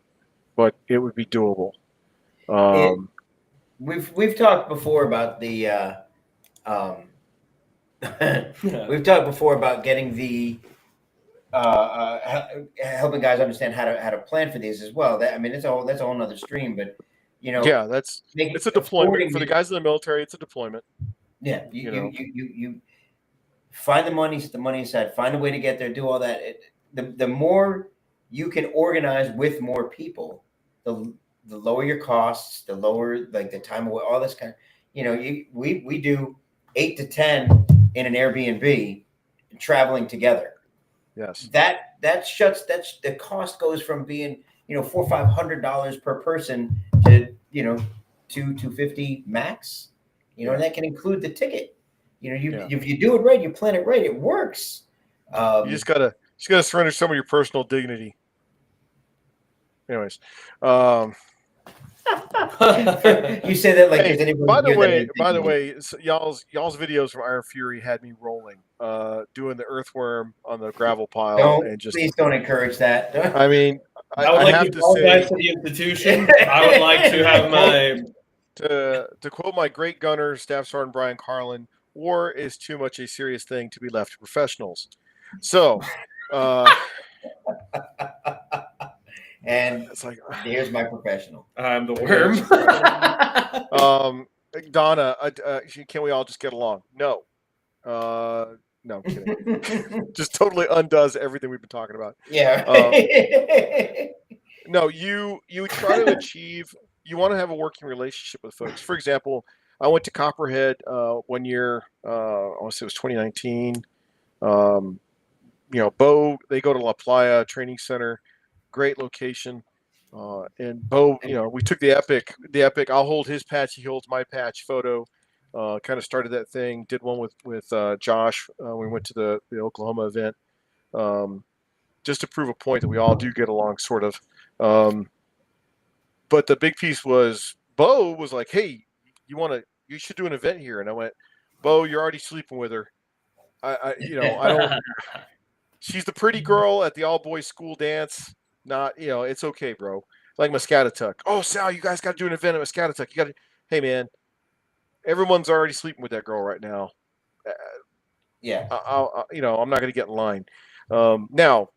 but it would be doable. We've talked before about the we've talked before about getting the helping guys understand how to plan for these as well. That's a whole other stream. But yeah, it's a deployment for the guys in the military. It's a deployment. Yeah, you find the money aside, find a way to get there, do all that. The more you can organize with more people, the lower your costs, the lower the time away, all this kind of, we do 8 to 10 in an Airbnb traveling together. Yes. The cost goes from being, $400 or $500 per person to, $250 max, and that can include the ticket. If you do it right, you plan it right, it works. You just gotta surrender some of your personal dignity. Anyways, you say that like there's anybody. By the way, so y'all's videos from Iron Fury had me rolling, doing the earthworm on the gravel pile, Please don't encourage that. I mean, I would like to apologize to the institution. I would like to have my to quote my great gunner, Staff Sergeant Brian Carlin, war is too much a serious thing to be left to professionals. So, and it's like, here's my professional. I'm the worm. Donna, can we all just get along? No. No, I'm kidding. Just totally undoes everything we've been talking about. Yeah. No, you try to achieve. You want to have a working relationship with folks. For example, I went to Copperhead one year. I want to say it was 2019. Bo, they go to La Playa Training Center, great location. And Bo, we took the epic. I'll hold his patch, he holds my patch photo. Kind of started that thing. Did one with Josh. We went to the Oklahoma event, just to prove a point that we all do get along, sort of. But the big piece was Bo was like, "Hey, you should do an event here." And I went, "Bo, you're already sleeping with her. I don't. She's the pretty girl at the all boys school dance. Not, it's okay, bro. Like Muscatatuck. Oh, Sal, you guys got to do an event at Muscatatuck. You got to. Hey, man, everyone's already sleeping with that girl right now. Yeah. I'm not going to get in line. Now,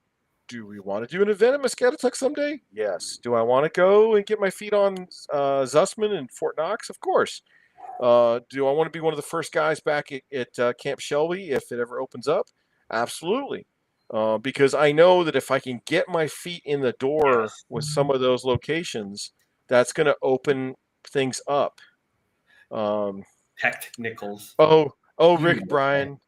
do we want to do an event at Muscatatuck someday? Yes. Do I want to go and get my feet on Zussman and Fort Knox? Of course. Do I want to be one of the first guys back at Camp Shelby if it ever opens up? Absolutely. Because I know that if I can get my feet in the door with some of those locations, that's going to open things up. Technicals. Oh, Rick Bryan.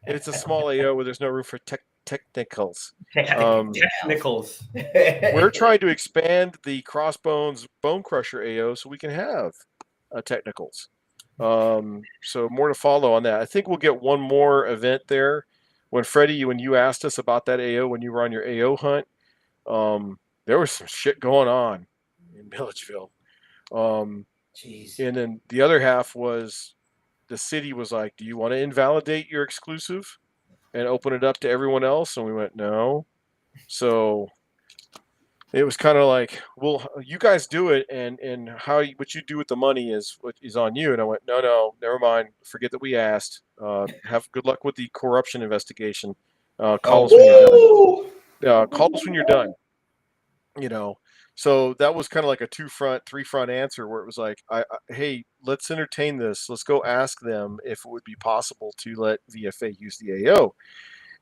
It's a small AO where there's no room for technicals. Technicals. We're trying to expand the Crossbones Bone Crusher AO so we can have technicals. So more to follow on that. I think we'll get one more event there. When Freddie, when you asked us about that AO, when you were on your AO hunt, there was some shit going on in Milledgeville. Jeez. And then the other half was the city was like, do you want to invalidate your exclusive and open it up to everyone else? And we went, no. So it was kind of like, well, you guys do it, and what you do with the money is what is on you. And I went, no, never mind. Forget that we asked. Have good luck with the corruption investigation. Call us when you're done. Call us when you're done. So that was kind of like a 3-front answer where it was like, hey, let's entertain this. Let's go ask them if it would be possible to let VFA use the AO.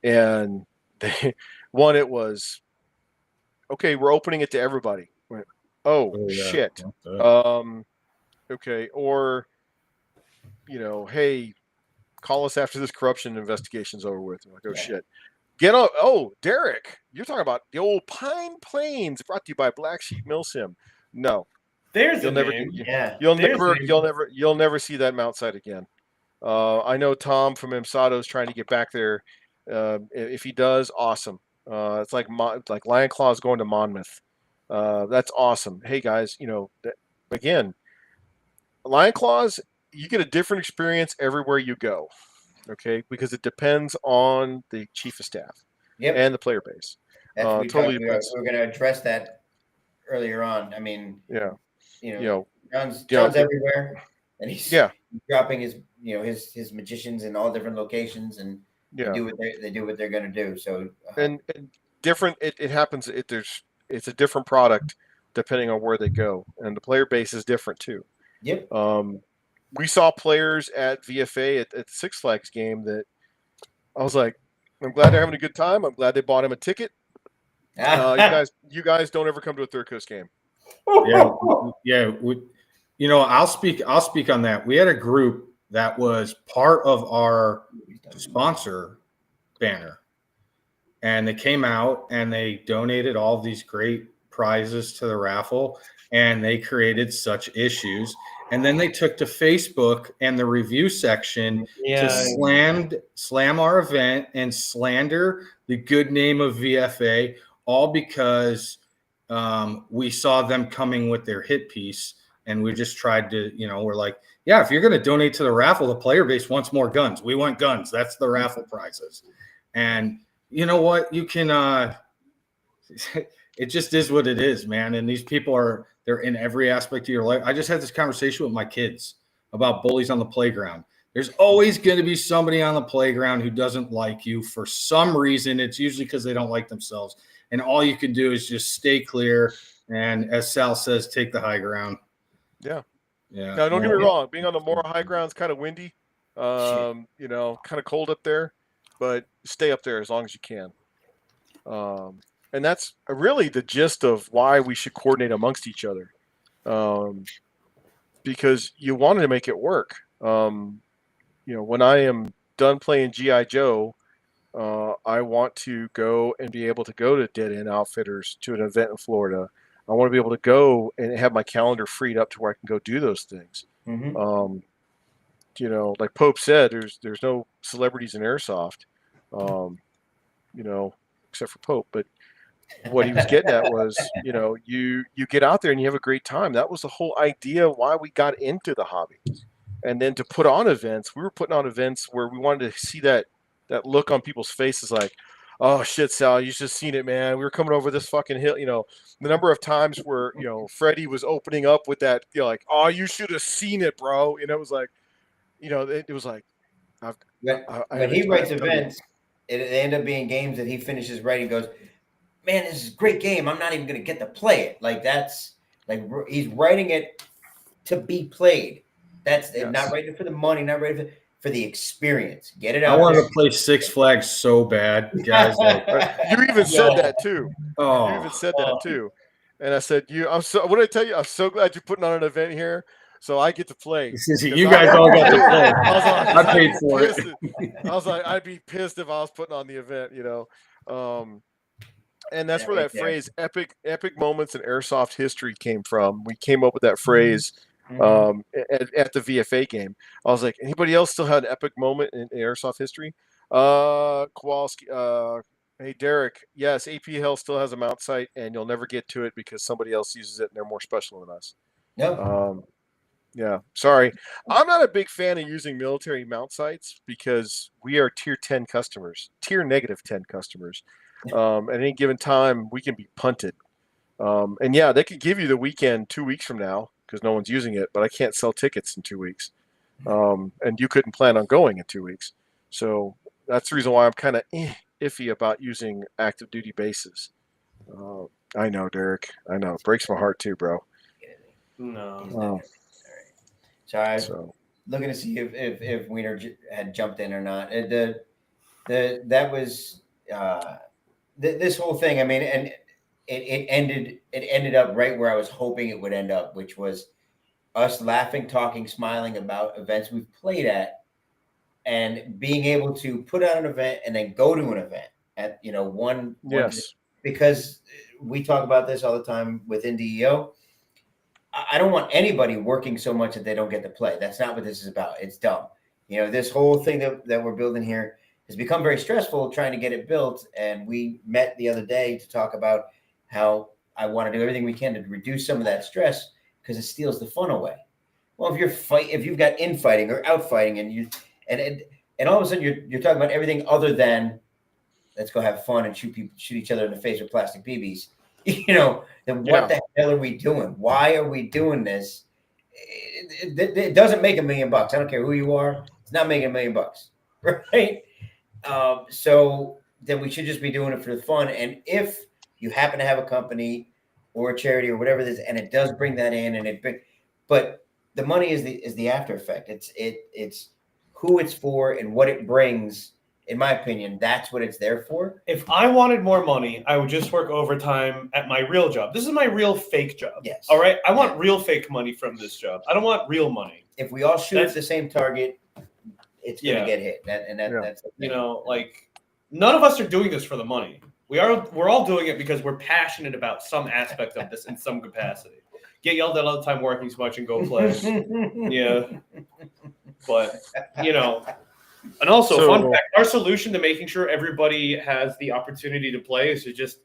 And it was, okay, we're opening it to everybody. Went, shit. Okay. Or, hey, call us after this corruption investigation's over with. I'm like, shit. Get on. Oh, Derek, you're talking about the old Pine Plains, brought to you by Black Sheep Milsim. No, you'll never see that Mount site again. I know Tom from Emsado is trying to get back there. If he does, awesome. It's like Lion Claw's going to Monmouth. That's awesome. Hey guys, again, Lion Claws, you get a different experience everywhere you go. Okay, because it depends on the chief of staff and the player base. We're going to address that earlier on. I mean, John's everywhere, and he's dropping his his magicians in all different locations, and they do what they're going to do. So and different. It happens. It's a different product depending on where they go, and the player base is different too. Yep. We saw players at VFA at Six Flags game that I was like, I'm glad they're having a good time. I'm glad they bought him a ticket. You guys don't ever come to a Third Coast game. Yeah. I'll speak on that. We had a group that was part of our sponsor banner, and they came out and they donated all these great prizes to the raffle, and they created such issues. And then they took to Facebook and the review section to slam our event and slander the good name of VFA, all because we saw them coming with their hit piece. And we just tried to, we're like, yeah, if you're going to donate to the raffle, the player base wants more guns. We want guns. That's the raffle prizes. And you know what? You can, it just is what it is, man. And these people they're in every aspect of your life. I just had this conversation with my kids about bullies on the playground. There's always going to be somebody on the playground who doesn't like you for some reason. It's usually because they don't like themselves. And all you can do is just stay clear. And as Sal says, take the high ground. Yeah. Now, don't get me wrong. Being on the Mora high ground is kind of windy, kind of cold up there, but stay up there as long as you can. And that's really the gist of why we should coordinate amongst each other, because you wanted to make it work. When I am done playing G.I. Joe, I want to go and be able to go to Dead End Outfitters to an event in Florida. I want to be able to go and have my calendar freed up to where I can go do those things. Mm-hmm. Like Pope said, there's no celebrities in airsoft, except for Pope. But what he was getting at was, you get out there and you have a great time. That was the whole idea why we got into the hobby. And then to put on events, we were putting on events where we wanted to see that look on people's faces like, oh shit, Sal, you just seen it, man. We were coming over this fucking hill, the number of times where, Freddie was opening up with that, like, oh, you should have seen it, bro. And it was like, it was like, when he writes events, they end up being games that he finishes writing, goes, man, this is a great game. I'm not even going to get to play it. Like, that's like, he's writing it to be played. That's not writing it for the money, not writing for the experience. Get it out. I wanted to play Six Flags so bad, guys. You even said that too. Oh, you even said that too. And I said, what did I tell you? I'm so glad you're putting on an event here, so I get to play. You guys all got to play. I paid for it. I was like, I'd be pissed if I was putting on the event, And that's where that phrase "epic moments in airsoft history" came from. We came up with that phrase. At the VFA game, I was like, anybody else still had an epic moment in airsoft history? Kowalski, hey Derek, yes, AP Hill still has a mount site, and you'll never get to it because somebody else uses it and they're more special than us. No. Yeah, sorry, I'm not a big fan of using military mount sites because we are tier 10 customers, tier -10 customers. At any given time, we can be punted, and they could give you the weekend 2 weeks from now, because no one's using it, but I can't sell tickets in 2 weeks. And you couldn't plan on going in 2 weeks. So that's the reason why I'm kind of iffy about using active duty bases. I know, Derek. I know. It breaks my heart too, bro. No. Sorry, I was looking to see if Weiner had jumped in or not. That was this whole thing. I mean, and it ended up right where I was hoping it would end up, which was us laughing, talking, smiling about events we've played at, and being able to put on an event and then go to an event at one. Yes. Because we talk about this all the time within DEO. I don't want anybody working so much that they don't get to play. That's not what this is about. It's dumb. This whole thing that we're building here has become very stressful trying to get it built. And we met the other day to talk about how I want to do everything we can to reduce some of that stress because it steals the fun away. Well, if you've got infighting or outfighting and all of a sudden you're talking about everything other than let's go have fun and shoot each other in the face with plastic BBs, then what the hell are we doing? Why are we doing this? It doesn't make $1 million. I don't care who you are. It's not making $1 million, right? So then we should just be doing it for the fun. And if you happen to have a company or a charity or whatever it is, and it does bring that in, but the money is the after effect. It's who it's for and what it brings. In my opinion, that's what it's there for. If I wanted more money, I would just work overtime at my real job. This is my real fake job. Yes. All right. I want real fake money from this job. I don't want real money. If we all shoot at the same target, it's going to get hit. That's like none of us are doing this for the money. We're all doing it because we're passionate about some aspect of this in some capacity. Get yelled at all the time working so much and go play. Yeah. But and also, fun fact, our solution to making sure everybody has the opportunity to play is to just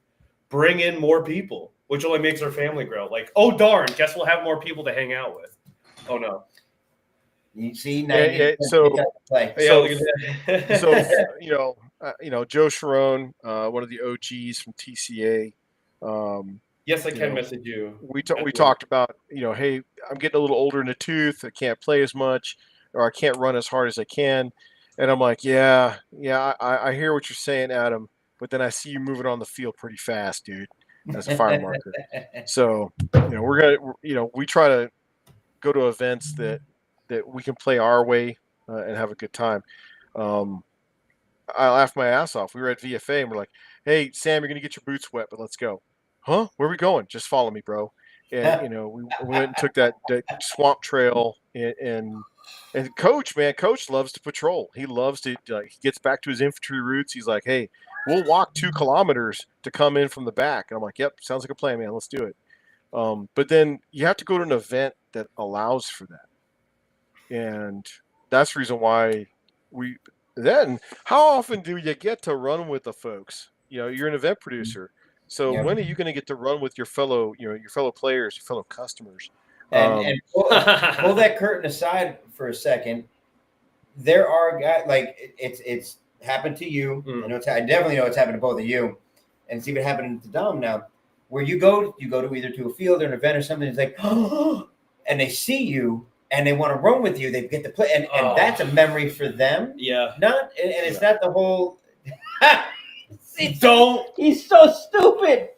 bring in more people, which only makes our family grow. Like, oh, darn, guess we'll have more people to hang out with. Oh, no. You see? So Joe Sharon, one of the OGs from TCA. Yes, I can message you. We talked about, hey, I'm getting a little older in the tooth. I can't play as much, or I can't run as hard as I can. And I'm like, I hear what you're saying, Adam, but then I see you moving on the field pretty fast, dude, as a fire marker. So, we try to go to events that we can play our way and have a good time. I laughed my ass off. We were at VFA and we're like, hey, Sam, you're going to get your boots wet, but let's go. Huh? Where are we going? Just follow me, bro. And, we went and took that swamp trail and Coach loves to patrol. He loves to, he gets back to his infantry roots. He's like, hey, we'll walk 2 kilometers to come in from the back. And I'm like, yep, sounds like a plan, man. Let's do it. But then you have to go to an event that allows for that. And that's the reason why how often do you get to run with the folks? You're an event producer. So when are you going to get to run with your fellow players, your fellow customers? And pull that curtain aside for a second. There are guys like it's happened to you. I definitely know it's happened to both of you, and it's even happening to Dom now. Where you go to either to a field or an event or something. It's like, and they see you and they want to run with you. They get to play, and that's a memory for them. Yeah. It's not the whole. He's so stupid.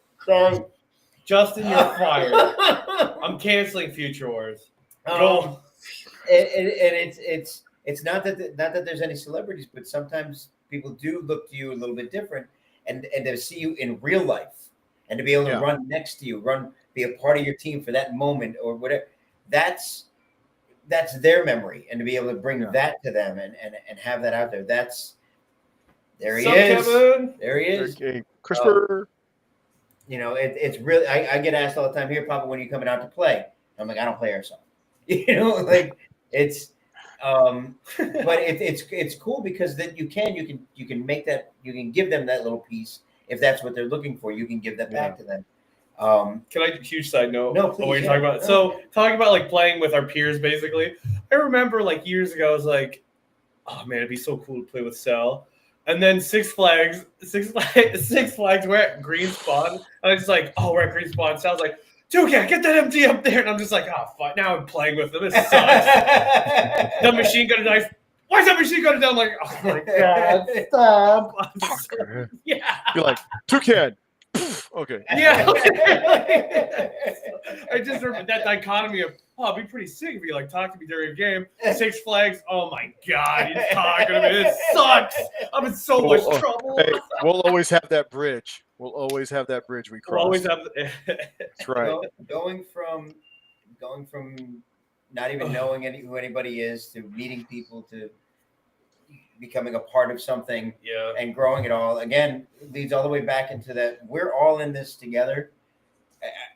Justin, you're fired. I'm canceling Future Wars. And it's not that there's any celebrities, but sometimes people do look to you a little bit different, and to see you in real life, and to be able to run next to you, be a part of your team for that moment or whatever. That's their memory, and to be able to bring that to them and have that out there. There he is. Kevin? There he is. Okay. CRISPR. It's really, I get asked all the time, here, Papa, when are you coming out to play? I'm like, I don't play airsoft. It's, but it's cool because then you can make that, you can give them that little piece. If that's what they're looking for, you can give that back to them. Can I, huge side note? No, please. What you're talking about. So talking about like playing with our peers, basically, I remember like years ago, I was like, oh man, it'd be so cool to play with Sal. And then Six Flags, we're at Green Spawn. And I was like, oh, we're at Green Spawn. Sal's like, Toucan, get that MD up there. And I'm just like, oh, fuck. Now I'm playing with them. This sucks. The machine gun dies. Why is that machine gun down? Like, oh my God, stop. Yeah. You're like, Toucan. Okay. Yeah. I just remember that dichotomy of, it'd be pretty sick if you like talk to me during a game. Six Flags, oh my God, he's talking to me. It sucks. I'm in so much trouble. Hey, we'll always have that bridge. We cross. We'll always have. That's right. Going from not even knowing who anybody is to meeting people to becoming a part of something and growing it all again leads all the way back into that we're all in this together,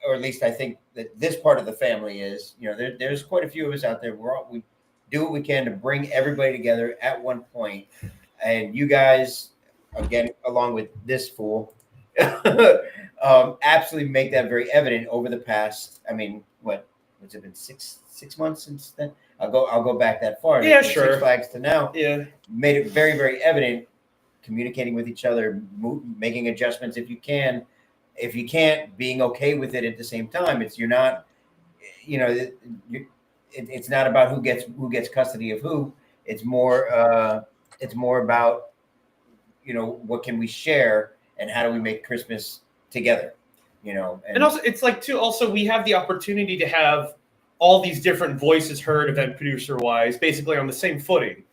or at least I think that this part of the family is. There's quite a few of us out there. We do what we can to bring everybody together at one point, and you guys again along with this fool absolutely make that very evident over the past, I mean, what's it been, six months since then? I'll go back that far. Yeah, sure. Six Flags to now. Yeah. Made it very, very evident, communicating with each other, making adjustments if you can, if you can't, being okay with it at the same time. You're not, it's not about who gets custody of who. It's more about, what can we share and how do we make Christmas together, and also it's like too, also we have the opportunity to have all these different voices heard event producer wise, basically on the same footing.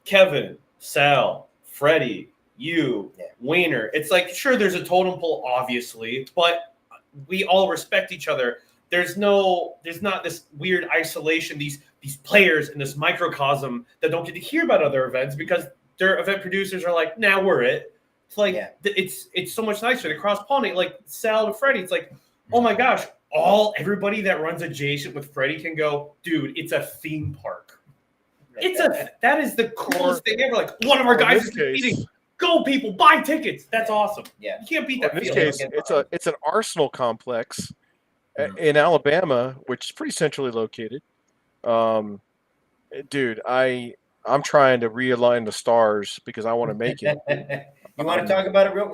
Kevin, Sal, Freddie, you, Weiner. It's like, sure, there's a totem pole, obviously, but we all respect each other. There's not this weird isolation, these players in this microcosm that don't get to hear about other events because their event producers are like, nah, we're it. It's like, it's so much nicer to cross-pollinate, like Sal to Freddie. It's like, oh my gosh, everybody that runs adjacent with Freddie can go, dude, it's a theme park. That is the coolest thing ever. Like, one of our guys is competing. Go, people, buy tickets. That's awesome. Yeah, you can't beat that. In this case, it's an arsenal complex in Alabama, which is pretty centrally located. Dude, I'm trying to realign the stars because I want to make it. You want to talk about it, real?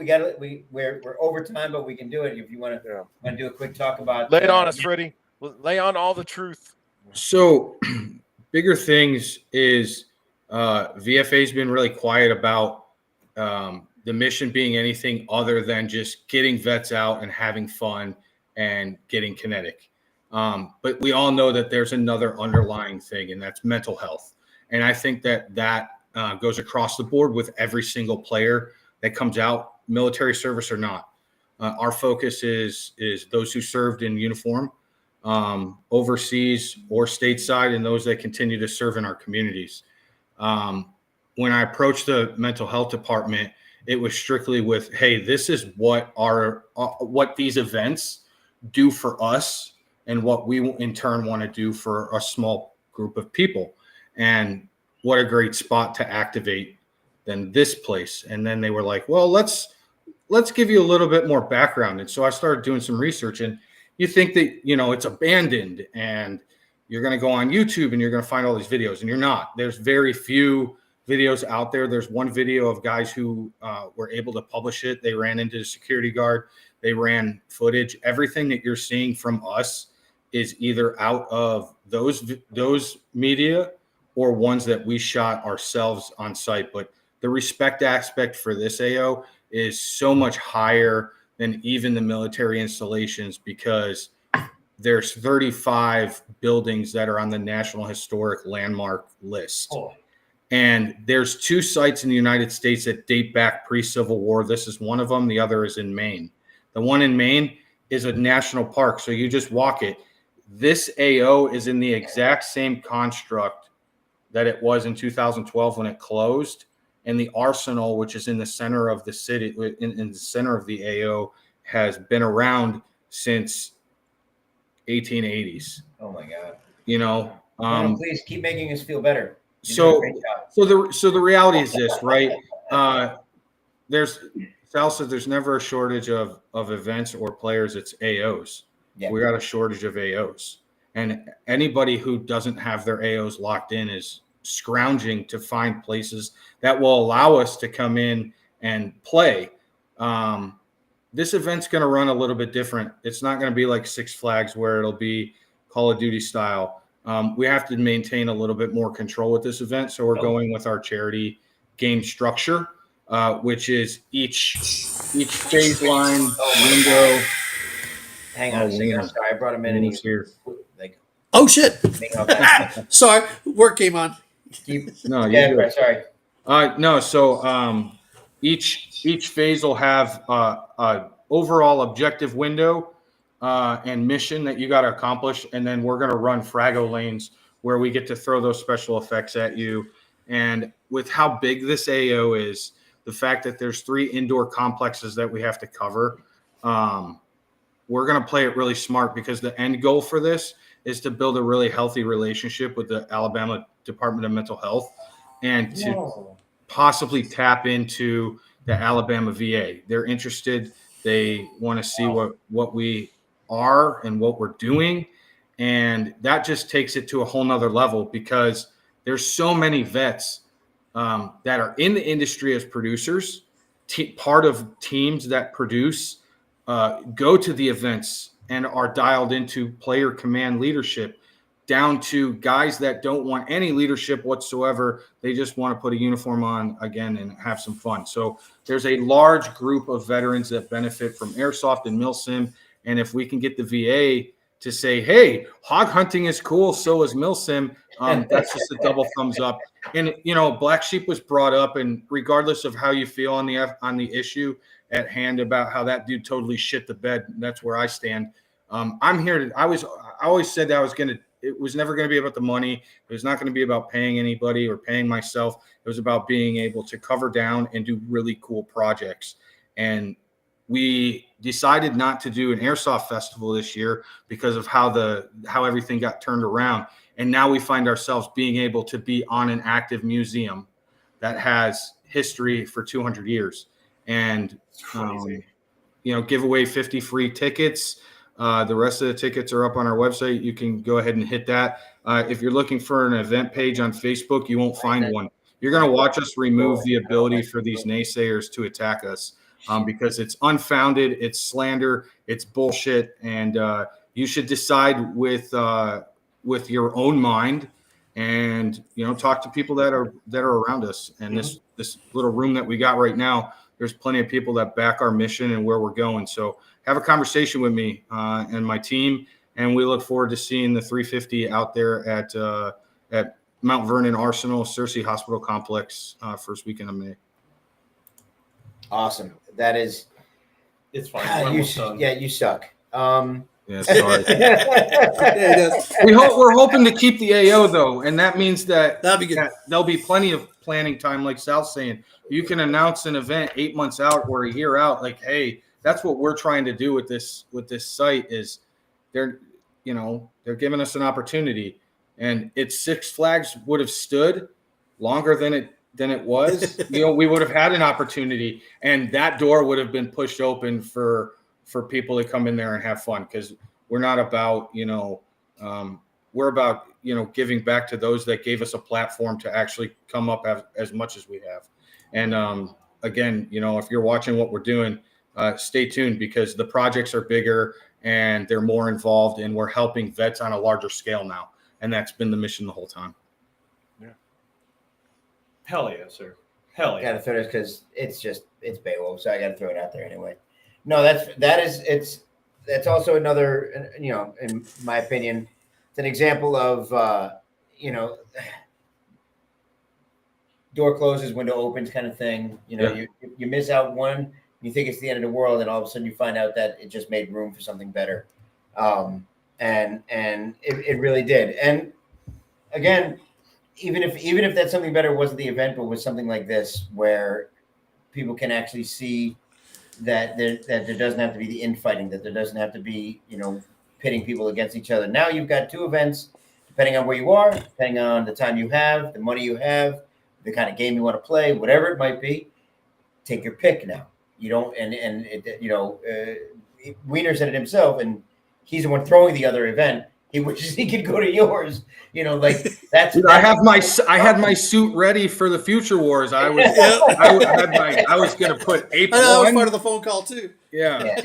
We're over time, but we can do it if you want to do a quick talk about. Lay it on us, Freddie. Lay on all the truth. So, bigger things is VFA's been really quiet about the mission being anything other than just getting vets out and having fun and getting kinetic. But we all know that there's another underlying thing, and that's mental health. And I think that goes across the board with every single player that comes out, military service or not. Our focus is those who served in uniform, overseas or stateside, and those that continue to serve in our communities. When I approached the mental health department, it was strictly with, hey, this is what what these events do for us and what we in turn want to do for a small group of people. And what a great spot to activate than this place. And then they were like, well, let's give you a little bit more background. And so I started doing some research, and you think that, it's abandoned and you're going to go on YouTube and you're going to find all these videos, and you're not. There's very few videos out there. There's one video of guys who were able to publish it. They ran into the security guard. They ran footage. Everything that you're seeing from us is either out of those media or ones that we shot ourselves on site. But the respect aspect for this AO is so much higher than even the military installations, because there's 35 buildings that are on the National Historic Landmark list. Oh. And there's 2 sites in the United States that date back pre-Civil War. This is one of them. The other is in Maine. The one in Maine is a national park, so you just walk it. This AO is in the exact same construct that it was in 2012 when it closed. And the Arsenal, which is in the center of the city, in the center of the AO, has been around since 1880s. Oh my God! Please keep making us feel better. So the reality is this, right? Sal said there's never a shortage of events or players. It's AOs. Yeah. We got a shortage of AOs, and anybody who doesn't have their AOs locked in is scrounging to find places that will allow us to come in and play. This event's going to run a little bit different. It's not going to be like Six Flags where it'll be Call of Duty style. We have to maintain a little bit more control with this event. So we're going with our charity game structure, which is each phase line window. Hang on a second. I'm sorry. I brought him in and he's here. Oh, shit. Sorry. Work came on. Sorry. No. So each phase will have a overall objective window and mission that you got to accomplish, and then we're going to run Frago lanes where we get to throw those special effects at you. And with how big this AO is, the fact that there's 3 indoor complexes that we have to cover, we're going to play it really smart, because the end goal for this is to build a really healthy relationship with the Alabama Department of Mental Health and to possibly tap into the Alabama VA. They're interested. They want to see what we are and what we're doing. And that just takes it to a whole nother level, because there's so many vets that are in the industry as producers, part of teams that produce go to the events and are dialed into player command leadership, down to guys that don't want any leadership whatsoever. They just want to put a uniform on again and have some fun. So there's a large group of veterans that benefit from airsoft and milsim. And if we can get the VA to say, hey, hog hunting is cool, so is milsim, that's just a double thumbs up. And, Black Sheep was brought up, and regardless of how you feel on the issue at hand about how that dude totally shit the bed, that's where I stand. I'm here I always said that it was never going to be about the money. It was not going to be about paying anybody or paying myself. It was about being able to cover down and do really cool projects. And we decided not to do an airsoft festival this year because of how everything got turned around. And now we find ourselves being able to be on an active museum that has history for 200 years and, give away 50 free tickets. The rest of the tickets are up on our website. You can go ahead and hit that. If you're looking for an event page on Facebook, you won't find one. You're going to watch us remove the ability for these naysayers to attack us because it's unfounded, it's slander, it's bullshit, and you should decide with your own mind and talk to people that are around us. And this little room that we got right now, there's plenty of people that back our mission and where we're going. So have a conversation with me and my team, and we look forward to seeing the 350 out there at Mount Vernon Arsenal Cersei Hospital Complex first weekend of May. Awesome. That is. It's fine. You suck. Yeah, sorry. We're hoping to keep the AO though, and that means that'll be good. There'll be plenty of planning time, like Sal's saying. You can announce an event 8 months out or a year out, like, hey, that's what we're trying to do with this site. Is they're giving us an opportunity, and it's Six Flags would have stood longer than it was. We would have had an opportunity, and that door would have been pushed open for people to come in there and have fun, because we're not about we're about giving back to those that gave us a platform to actually come up as much as we have. And again, if you're watching what we're doing, stay tuned, because the projects are bigger and they're more involved, and we're helping vets on a larger scale now. And that's been the mission the whole time. Yeah. Hell yeah, sir. Hell yeah. Got to throw this because it's Beowulf, so I got to throw it out there anyway. No, that's also another, in my opinion, it's an example of, door closes, window opens kind of thing. You miss out one, you think it's the end of the world, and all of a sudden you find out that it just made room for something better. And it really did. And again, even if that something better wasn't the event, but was something like this, where people can actually see that there doesn't have to be the infighting, that there doesn't have to be, pitting people against each other. Now you've got two events, depending on where you are, depending on the time you have, the money you have, the kind of game you want to play, whatever it might be, take your pick now. You don't, Weiner said it himself, and he's the one throwing the other event. He wishes he could go to yours. That's. Dude, I had my suit ready for the Future Wars. I was going to put April. That was part of the phone call too. Yeah.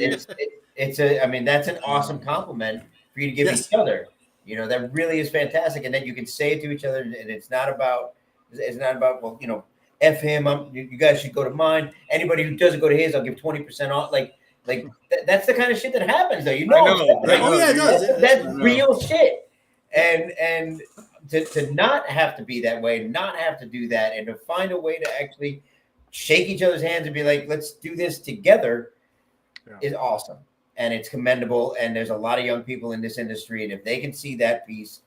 That's an awesome compliment for you to give each other. That really is fantastic, and then you can say it to each other, and it's not about well, F him. You guys should go to mine. Anybody who doesn't go to his, I'll give 20% off. That's the kind of shit that happens, though. It does. That's real shit. And to not have to be that way, not have to do that, and to find a way to actually shake each other's hands and be like, let's do this together, is awesome. And it's commendable. And there's a lot of young people in this industry, and if they can see that piece,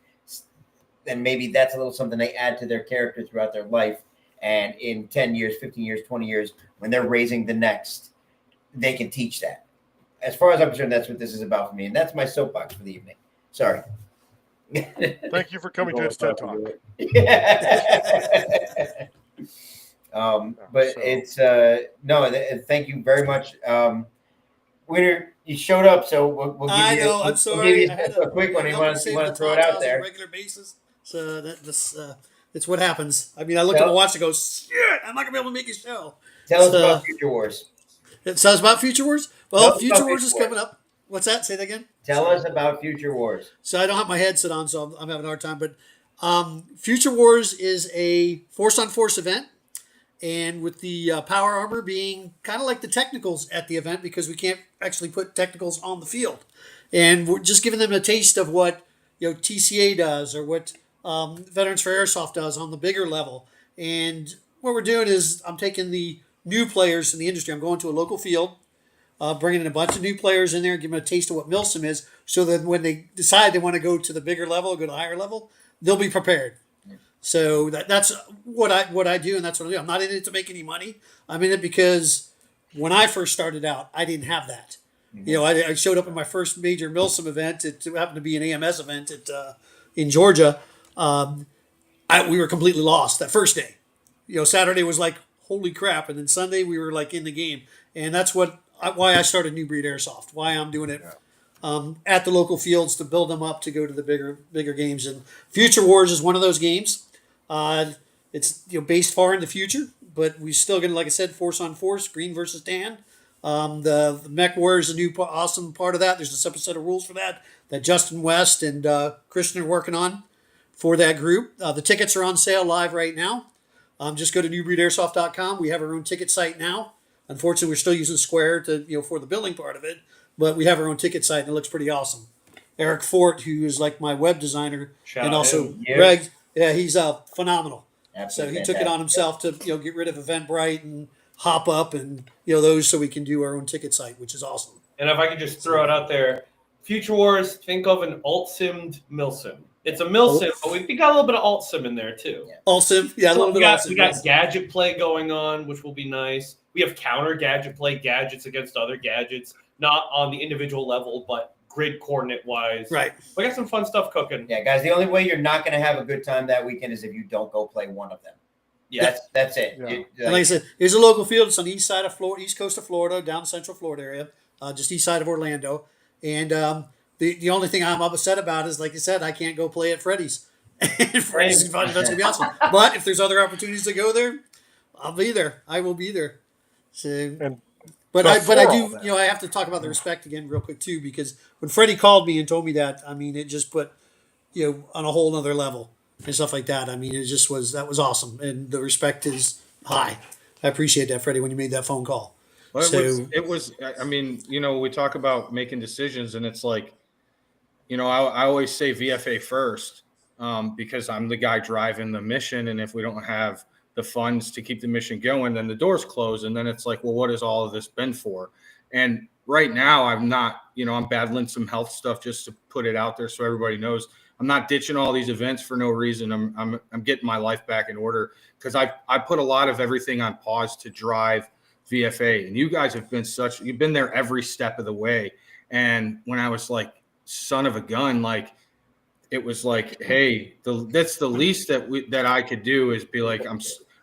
then maybe that's a little something they add to their character throughout their life. And in 10 years, 15 years, 20 years, when they're raising the next, they can teach that. As far as I'm concerned, that's what this is about for me. And that's my soapbox for the evening. Sorry. Thank you for coming to this TED Talk. Thank you very much. Weiner, you showed up, so we'll give you. I know. I'm sorry. I had a quick one. You want to throw it out there? On a regular basis. So it's what happens. I mean, I look at my watch and go, shit, I'm not gonna be able to make a show. Tell us about Future Wars. It sounds about Future Wars. Well, Future Wars is coming up. What's that? Say that again. Tell us about Future Wars. So I don't have my headset on, so I'm having a hard time. But Future Wars is a force-on-force event. And with the power armor being kind of like the technicals at the event, because we can't actually put technicals on the field. And we're just giving them a taste of what TCA does, or what Veterans for Airsoft does on the bigger level. And what we're doing is I'm taking the new players in the industry. I'm going to a local field, bringing in a bunch of new players in there, giving them a taste of what Milsim is, so that when they decide they want to go to the bigger level, go to a higher level, they'll be prepared. So that's what I do, and that's what I do. I'm not in it to make any money. I'm in it because when I first started out, I didn't have that. Mm-hmm. I showed up at my first major Milsim event. It happened to be an AMS event in Georgia. We were completely lost that first day. Saturday was like, holy crap. And then Sunday we were like in the game. And that's why I started NuBreed Airsoft, why I'm doing it at the local fields to build them up to go to the bigger games. And Future Wars is one of those games. It's based far in the future, but we still going to, like I said, force on force, green versus tan. The Mech War is a new awesome part of that. There's a separate set of rules for that Justin West and Christian are working on for that group. The tickets are on sale live right now. Just go to NuBreedAirsoft.com. We have our own ticket site now. Unfortunately, we're still using Square for the billing part of it, but we have our own ticket site and it looks pretty awesome. Eric Fort, who is like my web designer, and also Greg, he's phenomenal. Absolutely so he took it on himself to get rid of Eventbrite and Hop Up and those, so we can do our own ticket site, which is awesome. And if I could just throw it out there, Future Wars, think of an alt-simmed milsim. It's a milsim, but we got a little bit of alt-sim in there too. Alt-sim, a little bit of alt-sim. We got gadget play going on, which will be nice. We have counter gadget play, gadgets against other gadgets, not on the individual level, but grid coordinate wise. Right. We got some fun stuff cooking. Yeah, guys, the only way you're not going to have a good time that weekend is if you don't go play one of them. Yeah, that's it. Yeah. Like I said, here's a local field. It's on the east side of Florida, east coast of Florida, down central Florida area, just east side of Orlando. And the only thing I'm upset about is, like you said, I can't go play at Freddie's. Freddie's is going to be awesome. But if there's other opportunities to go there, I'll be there. I will be there. So, but I do, I have to talk about the respect again real quick too, because when Freddie called me and told me that, I mean, it just put, on a whole nother level and stuff like that. I mean, that was awesome. And the respect is high. I appreciate that, Freddie, when you made that phone call. Well, it was, I mean, we talk about making decisions, and it's like, I always say VFA first, because I'm the guy driving the mission. And if we don't have the funds to keep the mission going, then the doors close. And then it's like, well, what has all of this been for? And right now I'm not, I'm battling some health stuff, just to put it out there so everybody knows. I'm not ditching all these events for no reason. I'm getting my life back in order, because I put a lot of everything on pause to drive VFA. And you guys have been you've been there every step of the way. And when I was like, son of a gun, like, it was like, hey, that's the least that I could do, is be like,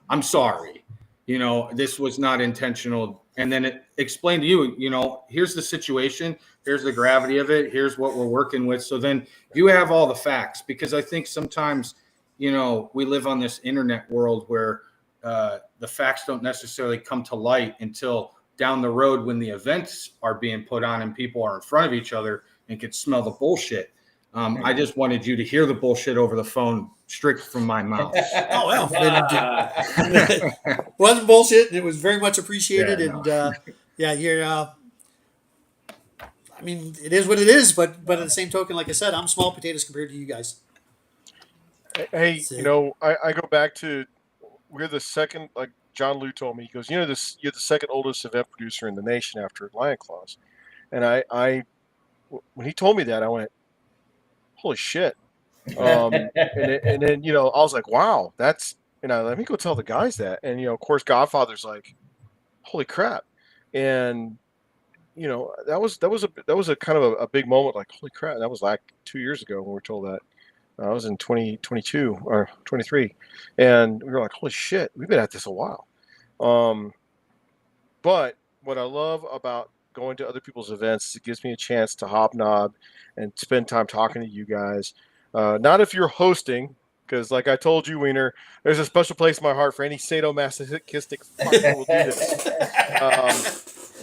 I'm sorry, this was not intentional. And then it explained to you, here's the situation, here's the gravity of it, here's what we're working with. So then you have all the facts, because I think sometimes, we live on this internet world where the facts don't necessarily come to light until down the road, when the events are being put on and people are in front of each other and can smell the bullshit. I just wanted you to hear the bullshit over the phone, strict from my mouth. Oh, well. It wasn't bullshit, and it was very much appreciated. You're I mean, it is what it is, but at the same token, like I said, I'm small potatoes compared to you guys. Hey, I go back to, we're the second, like John Liu told me, he goes, you're the second oldest event producer in the nation after Lion Claws. And I when he told me that, I went, holy shit. And then, I was like, wow, that's, let me go tell the guys that. And, of course, Godfather's like, holy crap. And, that was a kind of a big moment, like, holy crap. That was like 2 years ago when we were told that. I was in 2022 or 23. And we were like, holy shit, we've been at this a while. But what I love about going to other people's events, it gives me a chance to hobnob and spend time talking to you guys. Not if you're hosting, because like I told you, Weiner, there's a special place in my heart for any sadomasochistic fuck who will do this.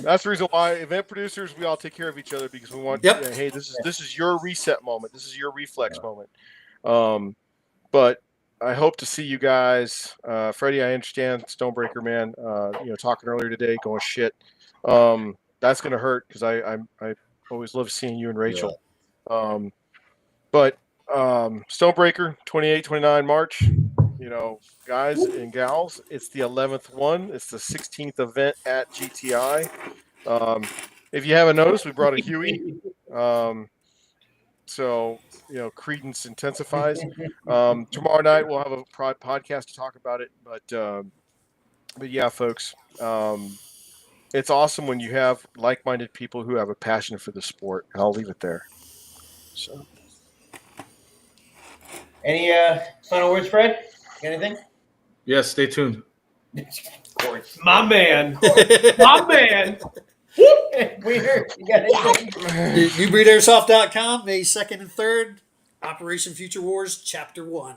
That's the reason why event producers, we all take care of each other because we want. Yep. Hey, this is your reset moment. This is your reflex moment. But I hope to see you guys, Freddie. I understand Stonebreaker, man. Talking earlier today, going shit. That's gonna hurt because I always love seeing you and Rachel. But Stonebreaker, 28, 29 March. Guys and gals, it's the 11th one. It's the 16th event at GTI. If you haven't noticed, we brought a Huey. So, credence intensifies. Tomorrow night we'll have a podcast to talk about it. But yeah, folks, it's awesome when you have like-minded people who have a passion for the sport. And I'll leave it there. So, any final words, Fred? Anything? Yes, stay tuned. Of course. My man. My man. Weiner, you got anything? NuBreedAirsoft.com, May 2nd and 3rd, Operation Future Wars, Chapter 1.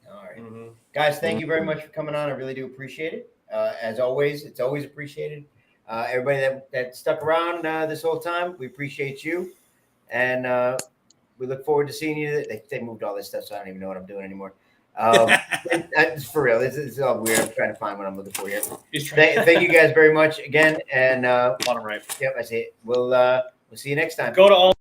All right. Guys, thank you very much for coming on. I really do appreciate it. As always, it's always appreciated. Everybody that stuck around this whole time, we appreciate you. And we look forward to seeing you. They moved all this stuff, so I don't even know what I'm doing anymore. For real, it's all weird. I'm trying to find what I'm looking for here. Thank you guys very much again. And Bottom right. Yep, I see it. We'll see you next time. Go to all.